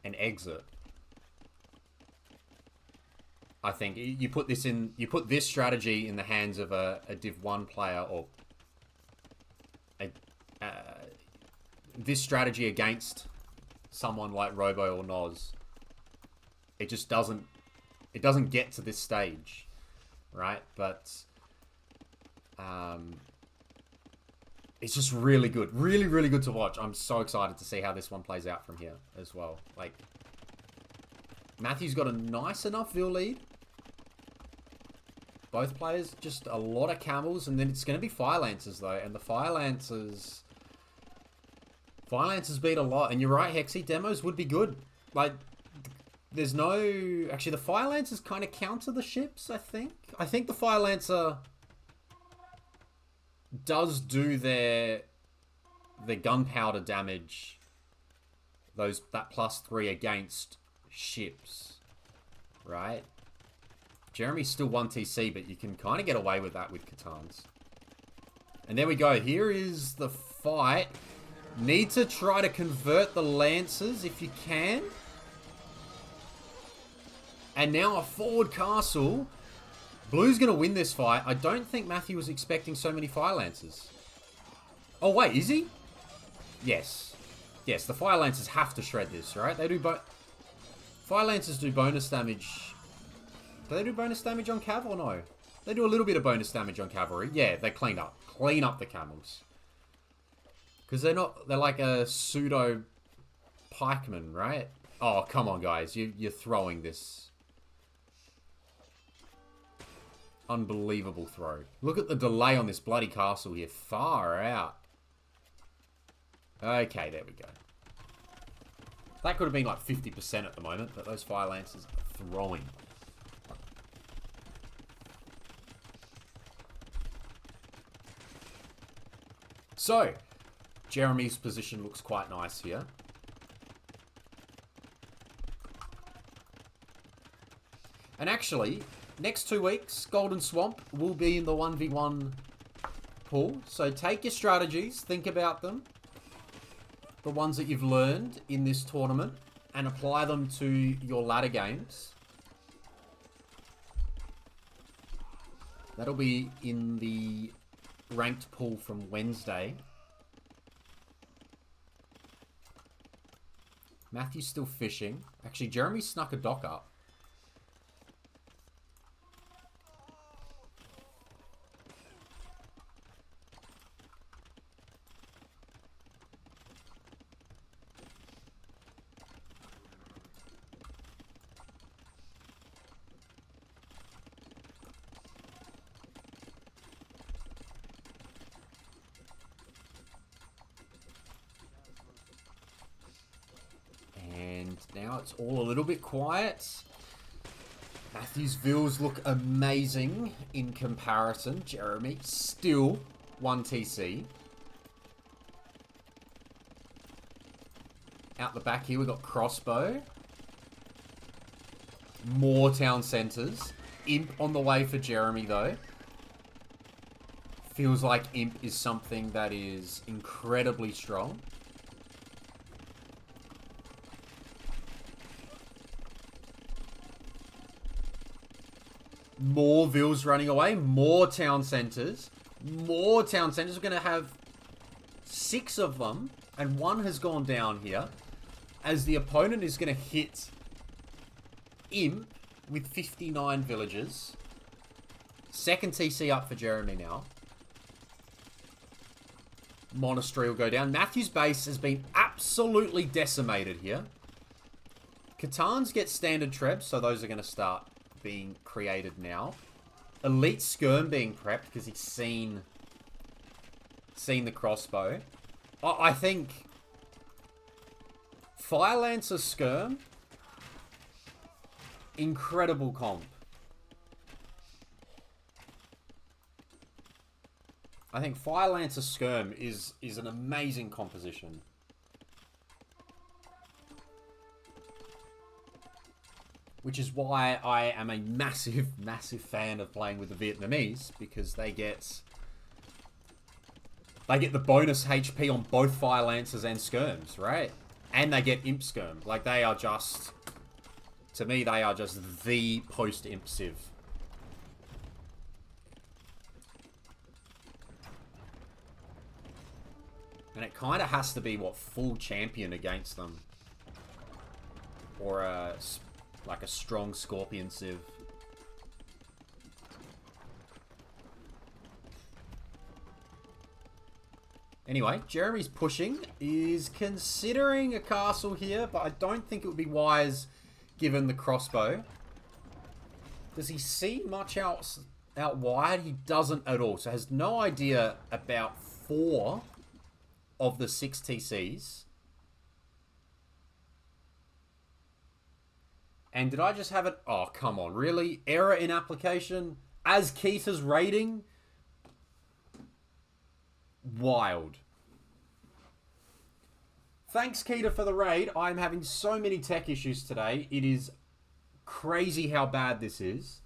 and exit. I think you put this strategy in the hands of a Div 1 player, or this strategy against someone like Robo or Noz. It just doesn't get to this stage, right? But it's just really good, really good to watch. I'm so excited to see how this one plays out from here as well. Like, Matthew's got a nice enough Vill lead. Both players, just a lot of camels, and then it's going to be Fire Lancers, though. And the Fire Lancers beat a lot. And you're right, Hexy, demos would be good. Like, there's no... Actually, the Fire Lancers kind of counter the ships, I think. I think the Fire Lancer does do their gunpowder damage. That +3 against ships, right? Jeremy's still 1 TC, but you can kind of get away with that with Catans. And there we go. Here is the fight. Need to try to convert the Lancers if you can. And now a forward castle. Blue's going to win this fight. I don't think Matthew was expecting so many Fire Lancers. Oh, wait, is he? Yes. Yes, the Fire Lancers have to shred this, right? They do Fire Lancers do bonus damage. Do they do bonus damage on Cav or no? They do a little bit of bonus damage on Cavalry. Yeah, they clean up. Clean up the camels. Because they're like a pseudo pikeman, right? Oh, come on, guys. You're throwing this. Unbelievable throw. Look at the delay on this bloody castle here. Far out. Okay, there we go. That could have been like 50% at the moment, but those Fire Lancers are throwing. So, Jeremy's position looks quite nice here. And actually, next 2 weeks, Golden Swamp will be in the 1v1 pool. So take your strategies, think about them. The ones that you've learned in this tournament, and apply them to your ladder games. That'll be in the ranked pool from Wednesday. Matthew's still fishing. Actually, Jeremy snuck a dock up. Now it's all a little bit quiet. Matthew's vills look amazing in comparison. Jeremy still 1 TC. Out the back here, we've got Crossbow. More town centres. Imp on the way for Jeremy, though. Feels like Imp is something that is incredibly strong. More vills running away. More town centres. More town centres. We're going to have 6 of them. And 1 has gone down here. As the opponent is going to hit Imp with 59 villagers. Second TC up for Jeremy now. Monastery will go down. Matthew's base has been absolutely decimated here. Catans get standard trebs, so those are going to start being created now. Elite Skirm being prepped because he's seen the crossbow. I think Fire Lancer Skirm, incredible comp. I think Fire Lancer Skirm is an amazing composition. Which is why I am a massive, massive fan of playing with the Vietnamese, because they get the bonus HP on both Fire Lancers and Skirms, right? And they get Imp Skirm. Like, they are just, to me, they are just the post-Imp Civ. And it kind of has to be, what, full champion against them. Or like a strong Scorpion Civ. Anyway, Jeremy's pushing. Is considering a castle here, but I don't think it would be wise given the crossbow. Does he see much out wide? He doesn't at all. So has no idea about 4 of the 6 TCs. And did I just have it? Oh, come on. Really? Error in application? As Keita's rating? Wild. Thanks, Keita, for the raid. I'm having so many tech issues today. It is crazy how bad this is.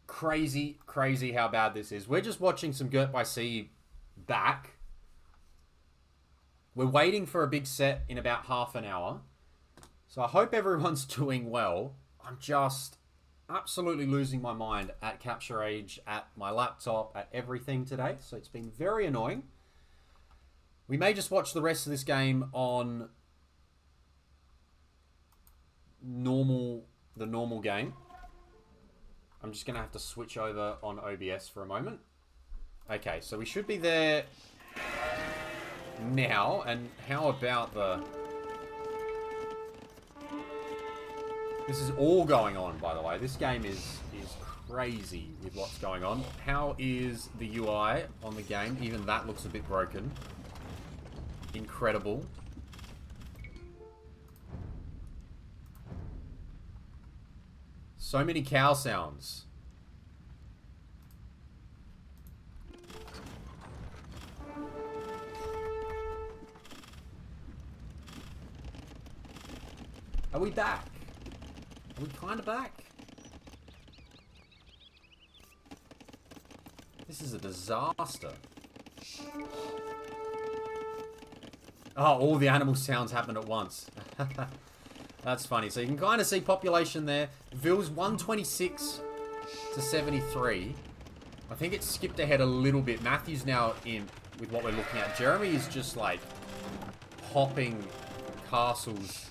Crazy, crazy how bad this is. We're just watching some Girt By Sea back. We're waiting for a big set in about half an hour. So I hope everyone's doing well. I'm just absolutely losing my mind at Capture Age, at my laptop, at everything today. So it's been very annoying. We may just watch the rest of this game on the normal game. I'm just going to have to switch over on OBS for a moment. Okay, so we should be there now. And how about the... This is all going on, by the way. This game is crazy with what's going on. How is the UI on the game? Even that looks a bit broken. Incredible. So many cow sounds. Are we back? Are we kind of back? This is a disaster. Oh, all the animal sounds happen at once. That's funny. So you can kind of see population there. Ville's 126 to 73. I think it skipped ahead a little bit. Matthew's now in with what we're looking at. Jeremy is just like hopping castles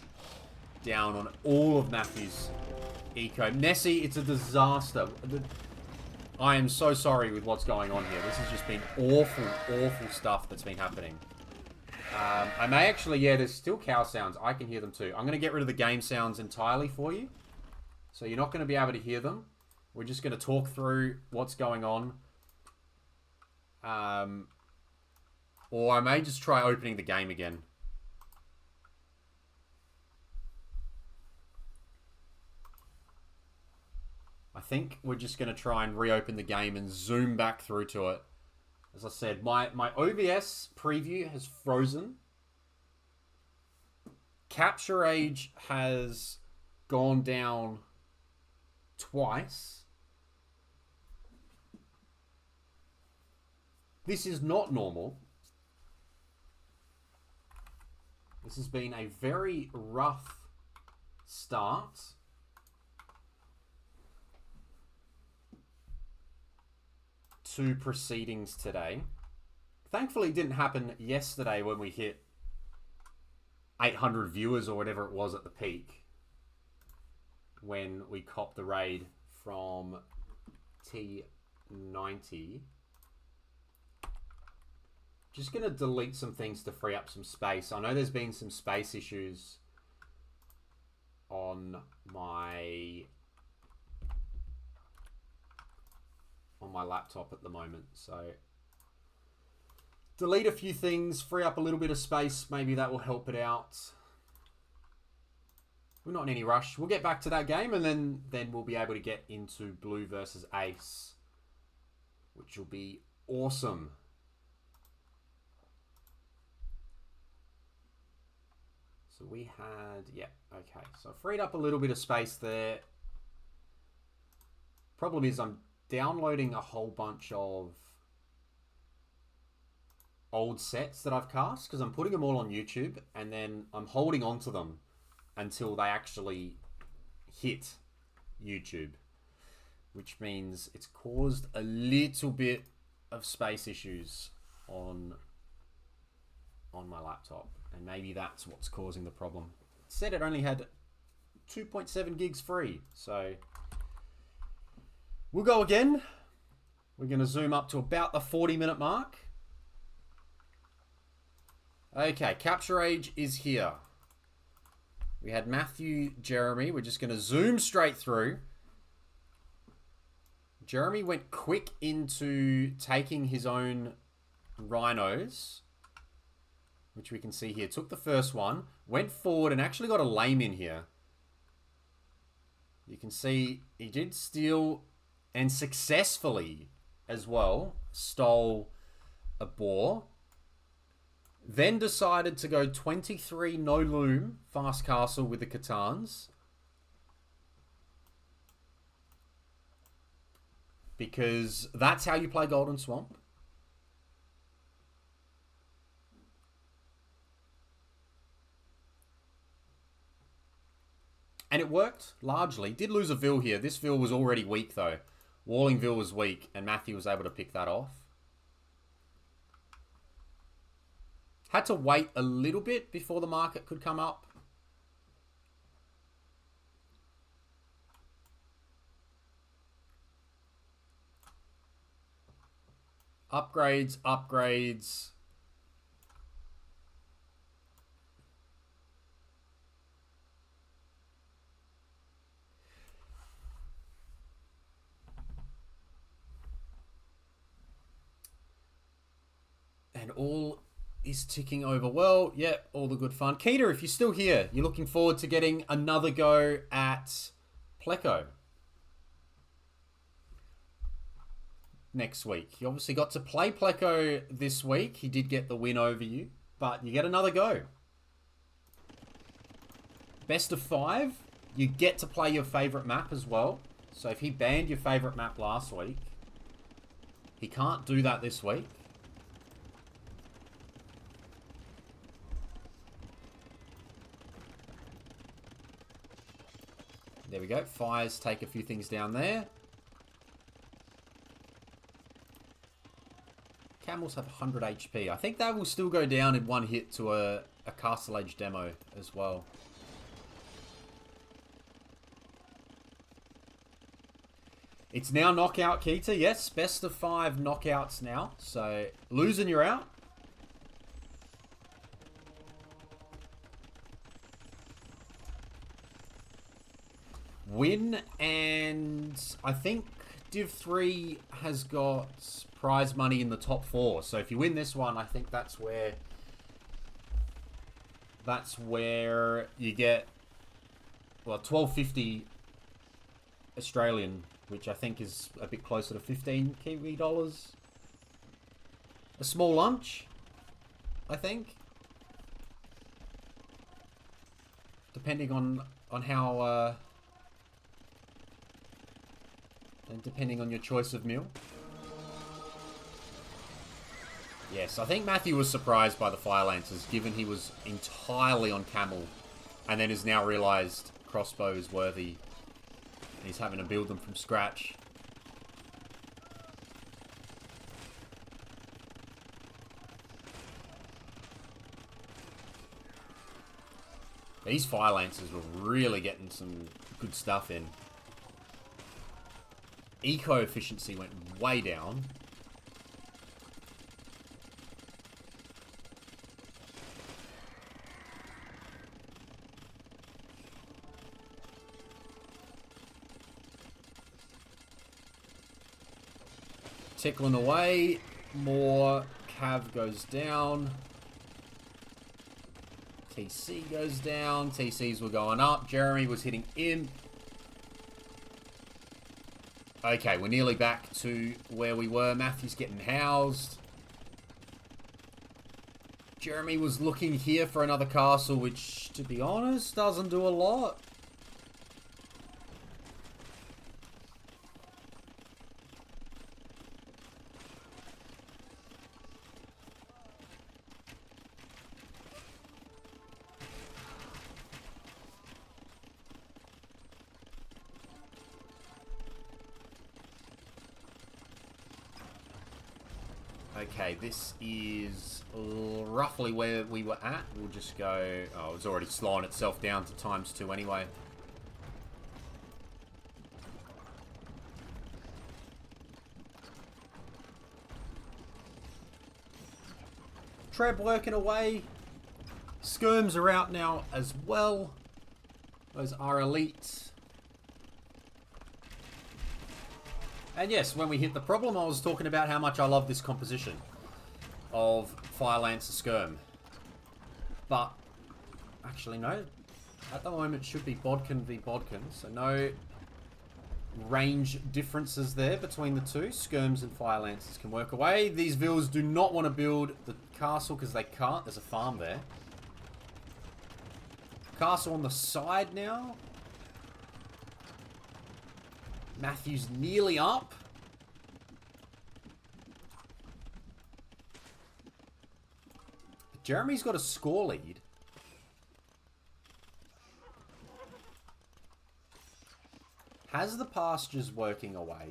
down on all of Matthew's eco. Nessie, it's a disaster. I am so sorry with what's going on here. This has just been awful, awful stuff that's been happening. I may actually, yeah, there's still cow sounds. I can hear them too. I'm going to get rid of the game sounds entirely for you. So you're not going to be able to hear them. We're just going to talk through what's going on. Or I may just try opening the game again. think we're just going to try and reopen the game and zoom back through to it. As I said, my OBS preview has frozen. Capture age has gone down twice. This is not normal. This has been a very rough start. To proceedings today. Thankfully, it didn't happen yesterday when we hit 800 viewers or whatever it was at the peak. When we copped the raid from T90. Just going to delete some things to free up some space. I know there's been some space issues on my laptop at the moment. So delete a few things, free up a little bit of space. Maybe that will help it out. We're not in any rush. We'll get back to that game and then we'll be able to get into blue versus ace, which will be awesome. So we had, yeah, okay. So I freed up a little bit of space there. Problem is I'm downloading a whole bunch of old sets that I've cast because I'm putting them all on YouTube and then I'm holding on to them until they actually hit YouTube, which means it's caused a little bit of space issues on my laptop. And maybe that's what's causing the problem. It said it only had 2.7 gigs free. So we'll go again. We're going to zoom up to about the 40-minute mark. Okay, capture age is here. We had Matthew, Jeremy. We're just going to zoom straight through. Jeremy went quick into taking his own rhinos, which we can see here. Took the first one, went forward and actually got a lame in here. You can see he did steal and successfully as well stole a boar. Then decided to go 23 no loom fast castle with the Catans. Because that's how you play Golden Swamp. And it worked, largely. Did lose a Vil here. This Vil was already weak, though. Walling Vil was weak, and Matthew was able to pick that off. Had to wait a little bit before the market could come up. Upgrades, upgrades. And all is ticking over well. Yep, all the good fun. Keita, if you're still here, you're looking forward to getting another go at Pleco next week. You obviously got to play Pleco this week. He did get the win over you, but you get another go. Best of 5. You get to play your favorite map as well. So if he banned your favorite map last week, he can't do that this week. There we go. Fires take a few things down there. Camels have 100 HP. I think that will still go down in one hit to a Castle Age demo as well. It's now knockout, Keita. Yes, best of 5 knockouts now. So, losing, you're out. Win, and I think Div 3 has got prize money in the top 4. So if you win this one, I think that's where you get, well, 1250 Australian, which I think is a bit closer to 15 Kiwi dollars. A small lunch, I think. Depending on how, and depending on your choice of meal. Yes, I think Matthew was surprised by the Fire Lancers, given he was entirely on camel, and then has now realised crossbow is worthy. And he's having to build them from scratch. These Fire Lancers were really getting some good stuff in. Eco efficiency went way down. Tickling away. More cav goes down. TC goes down. TCs were going up. Jeremy was hitting in. Okay, we're nearly back to where we were. Matthew's getting housed. Jeremy was looking here for another castle, which, to be honest, doesn't do a lot. Okay, this is roughly where we were at. We'll just go... Oh, it's already slowing itself down to ×2 anyway. Treb working away. Skirms are out now as well. Those are elites. And yes, when we hit the problem, I was talking about how much I love this composition of Fire Lancer Skirm. But, actually no. At the moment it should be Bodkin v Bodkin, so no range differences there between the two. Skirms and Fire Lancers can work away. These vills do not want to build the castle because they can't. There's a farm there. Castle on the side now. Matthew's nearly up. But Jeremy's got a score lead. Has the pastures working away?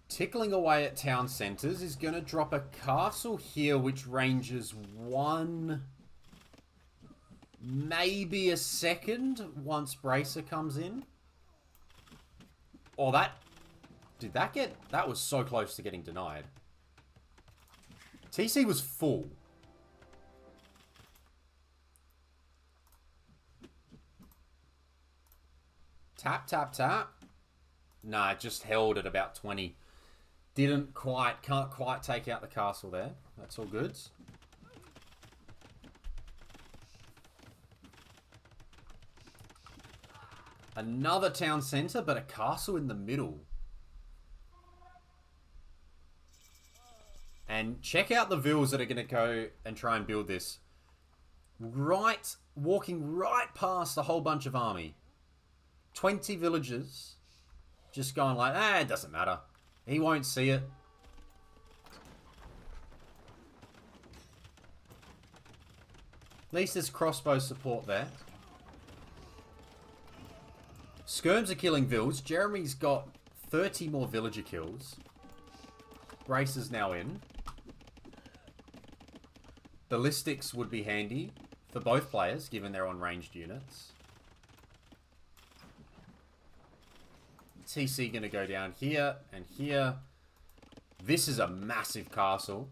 Tickling away at town centres is going to drop a castle here which ranges 1... maybe a second once Bracer comes in. Oh, that... Did that get... That was so close to getting denied. TC was full. Tap, tap, tap. Nah, it just held at about 20. Can't quite take out the castle there. That's all good. Another town centre, but a castle in the middle. And check out the vills that are going to go and try and build this. Walking right past a whole bunch of army. 20 villagers. Just going like, it doesn't matter. He won't see it. At least there's crossbow support there. Skirms are killing vills. Jeremy's got 30 more villager kills. Bracer's now in. Ballistics would be handy for both players, given they're on ranged units. TC going to go down here and here. This is a massive castle.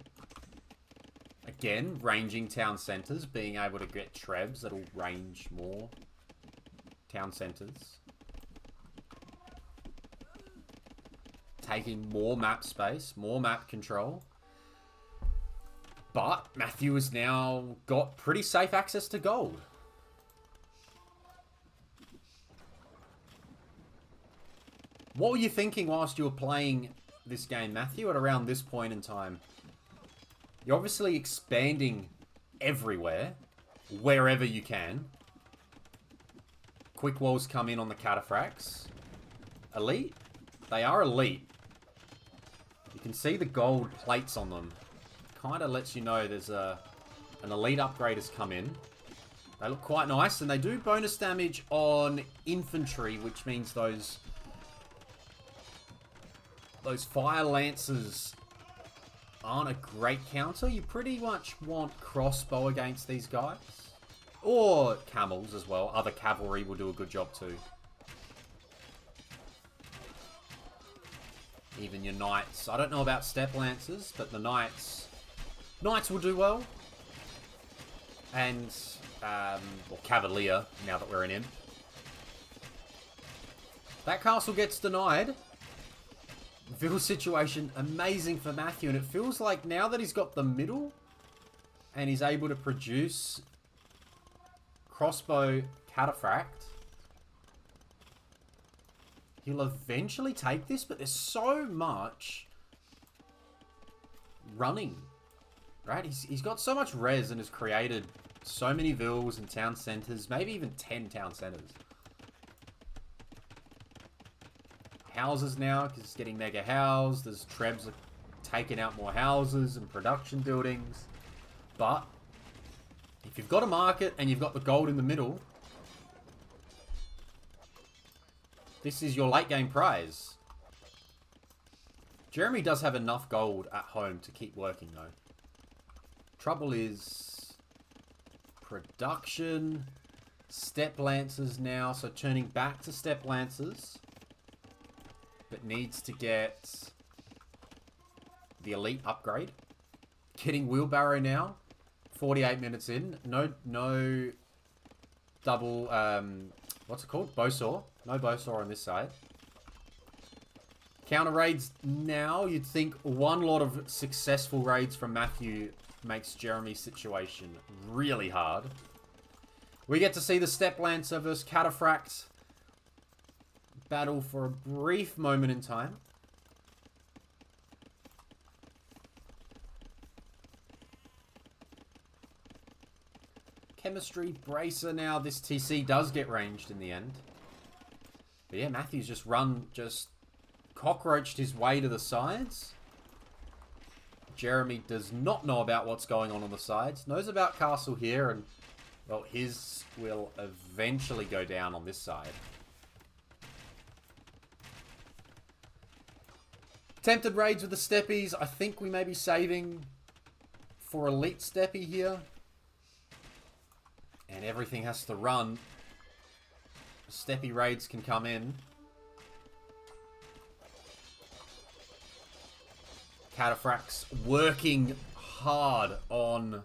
Again, ranging town centres, being able to get trebs that'll range more town centres. Taking more map space, more map control. But Matthew has now got pretty safe access to gold. What were you thinking whilst you were playing this game, Matthew, at around this point in time? You're obviously expanding everywhere, wherever you can. Quick walls come in on the cataphracts. Elite? They are elite. You can see the gold plates on them. Kind of lets you know there's an elite upgrade has come in. They look quite nice, and they do bonus damage on infantry, which means those fire lancers aren't a great counter. You pretty much want crossbow against these guys. Or camels as well. Other cavalry will do a good job too. Even your knights. I don't know about step lancers, but the knights will do well. And, or cavalier, now that we're in imp. That castle gets denied. Ville situation, amazing for Matthew. And it feels like now that he's got the middle and he's able to produce crossbow cataphract, he'll eventually take this, but there's so much running, right? He's got so much res and has created so many villas and town centers, maybe even 10 town centers. Houses now, because it's getting mega housed. There's Trebs are taking out more houses and production buildings. But if you've got a market and you've got the gold in the middle, this is your late game prize. Jeremy does have enough gold at home to keep working though. Trouble is production, step lancers now, so turning back to step lancers. But needs to get the elite upgrade. Getting wheelbarrow now. 48 minutes in. No double, what's it called? Bowsaw. No bowsaw on this side. Counter raids now. You'd think one lot of successful raids from Matthew makes Jeremy's situation really hard. We get to see the Step Lancer versus Cataphract battle for a brief moment in time. Chemistry Bracer now. This TC does get ranged in the end. But yeah, Matthew's just cockroached his way to the sides. Jeremy does not know about what's going on the sides. Knows about castle here, and well, his will eventually go down on this side. Attempted raids with the steppies. I think we may be saving for elite steppy here. And everything has to run. Steppy raids can come in. Cataphracts working hard on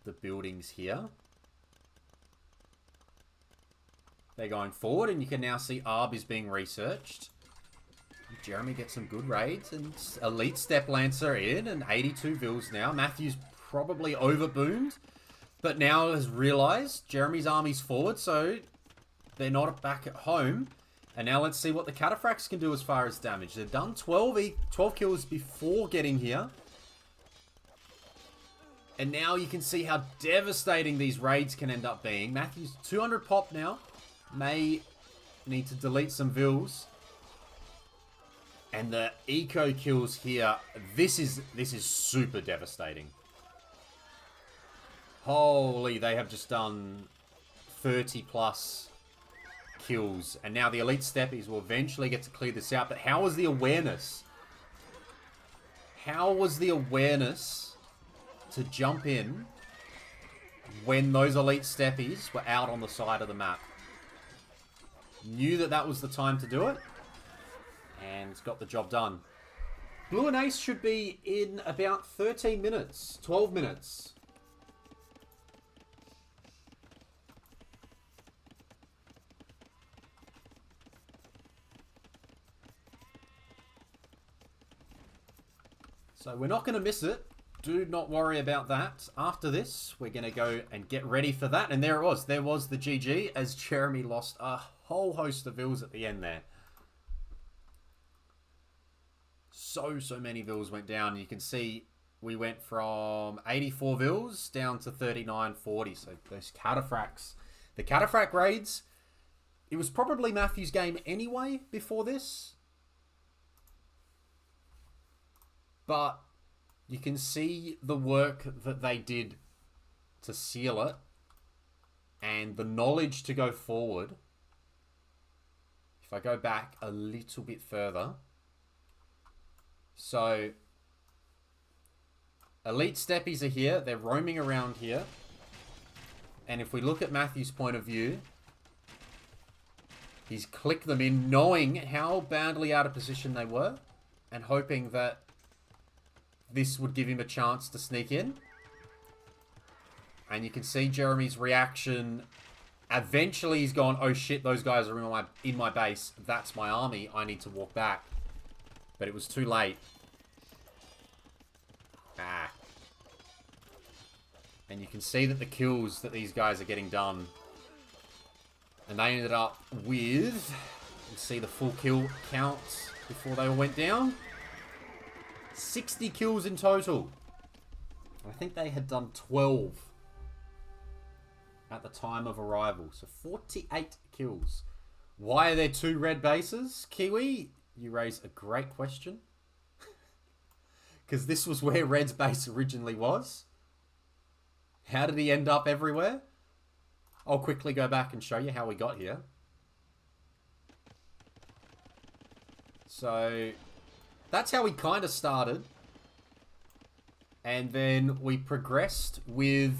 the buildings here. They're going forward, and you can now see Arb is being researched. Jeremy gets some good raids, and elite step lancer in, and 82 vills now. Matthew's probably overboomed, but now has realized Jeremy's army's forward, so they're not back at home. And now let's see what the Cataphracts can do as far as damage. They've done 12 kills before getting here. And now you can see how devastating these raids can end up being. Matthew's 200 pop now. May need to delete some vills. And the eco kills here, this is super devastating. Holy, they have just done 30 plus kills. And now the elite steppies will eventually get to clear this out. But how was the awareness? How was the awareness to jump in when those elite steppies were out on the side of the map? Knew that that was the time to do it. And got the job done. Blue and Ace should be in about 13 minutes. 12 minutes. So we're not going to miss it. do not worry about that. After this, we're going to go and get ready for that. And there it was. There was the GG as Jeremy lost a whole host of vills at the end there. So many vills went down. You can see we went from 84 vills down to 39.40. So those cataphracts, the cataphract raids, it was probably Matthew's game anyway before this. But you can see the work that they did to seal it and the knowledge to go forward. If I go back a little bit further. So, elite steppies are here. They're roaming around here. And if we look at Matthew's point of view, he's clicked them in knowing how badly out of position they were and hoping that this would give him a chance to sneak in. And you can see Jeremy's reaction. Eventually he's gone, oh shit, those guys are in my base. That's my army. I need to walk back. But it was too late. And you can see that the kills that these guys are getting done. And they ended up with, you see the full kill counts before they all went down. 60 kills in total. I think they had done 12 at the time of arrival. So 48 kills. Why are there 2 red bases? Kiwi, you raise a great question. Because this was where Red's base originally was. How did he end up everywhere? I'll quickly go back and show you how we got here. So, that's how we kind of started. And then we progressed with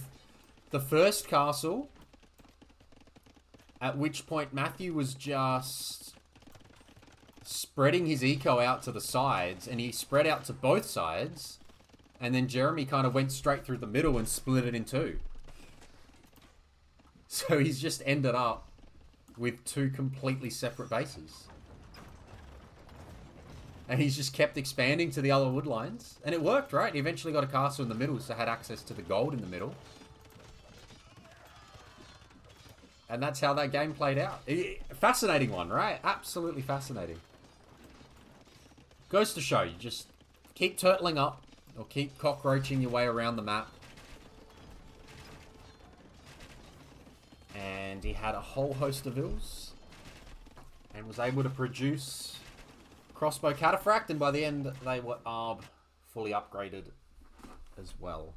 the first castle. At which point Matthew was just spreading his eco out to the sides. And he spread out to both sides. And then Jeremy kind of went straight through the middle and split it in 2. So he's just ended up with 2 completely separate bases. And he's just kept expanding to the other wood lines. And it worked, right? He eventually got a castle in the middle, so had access to the gold in the middle. And that's how that game played out. Fascinating one, right? Absolutely fascinating. Goes to show, you just keep turtling up, or keep cockroaching your way around the map. And he had a whole host of ills. And was able to produce crossbow cataphract. And by the end, they were fully upgraded as well.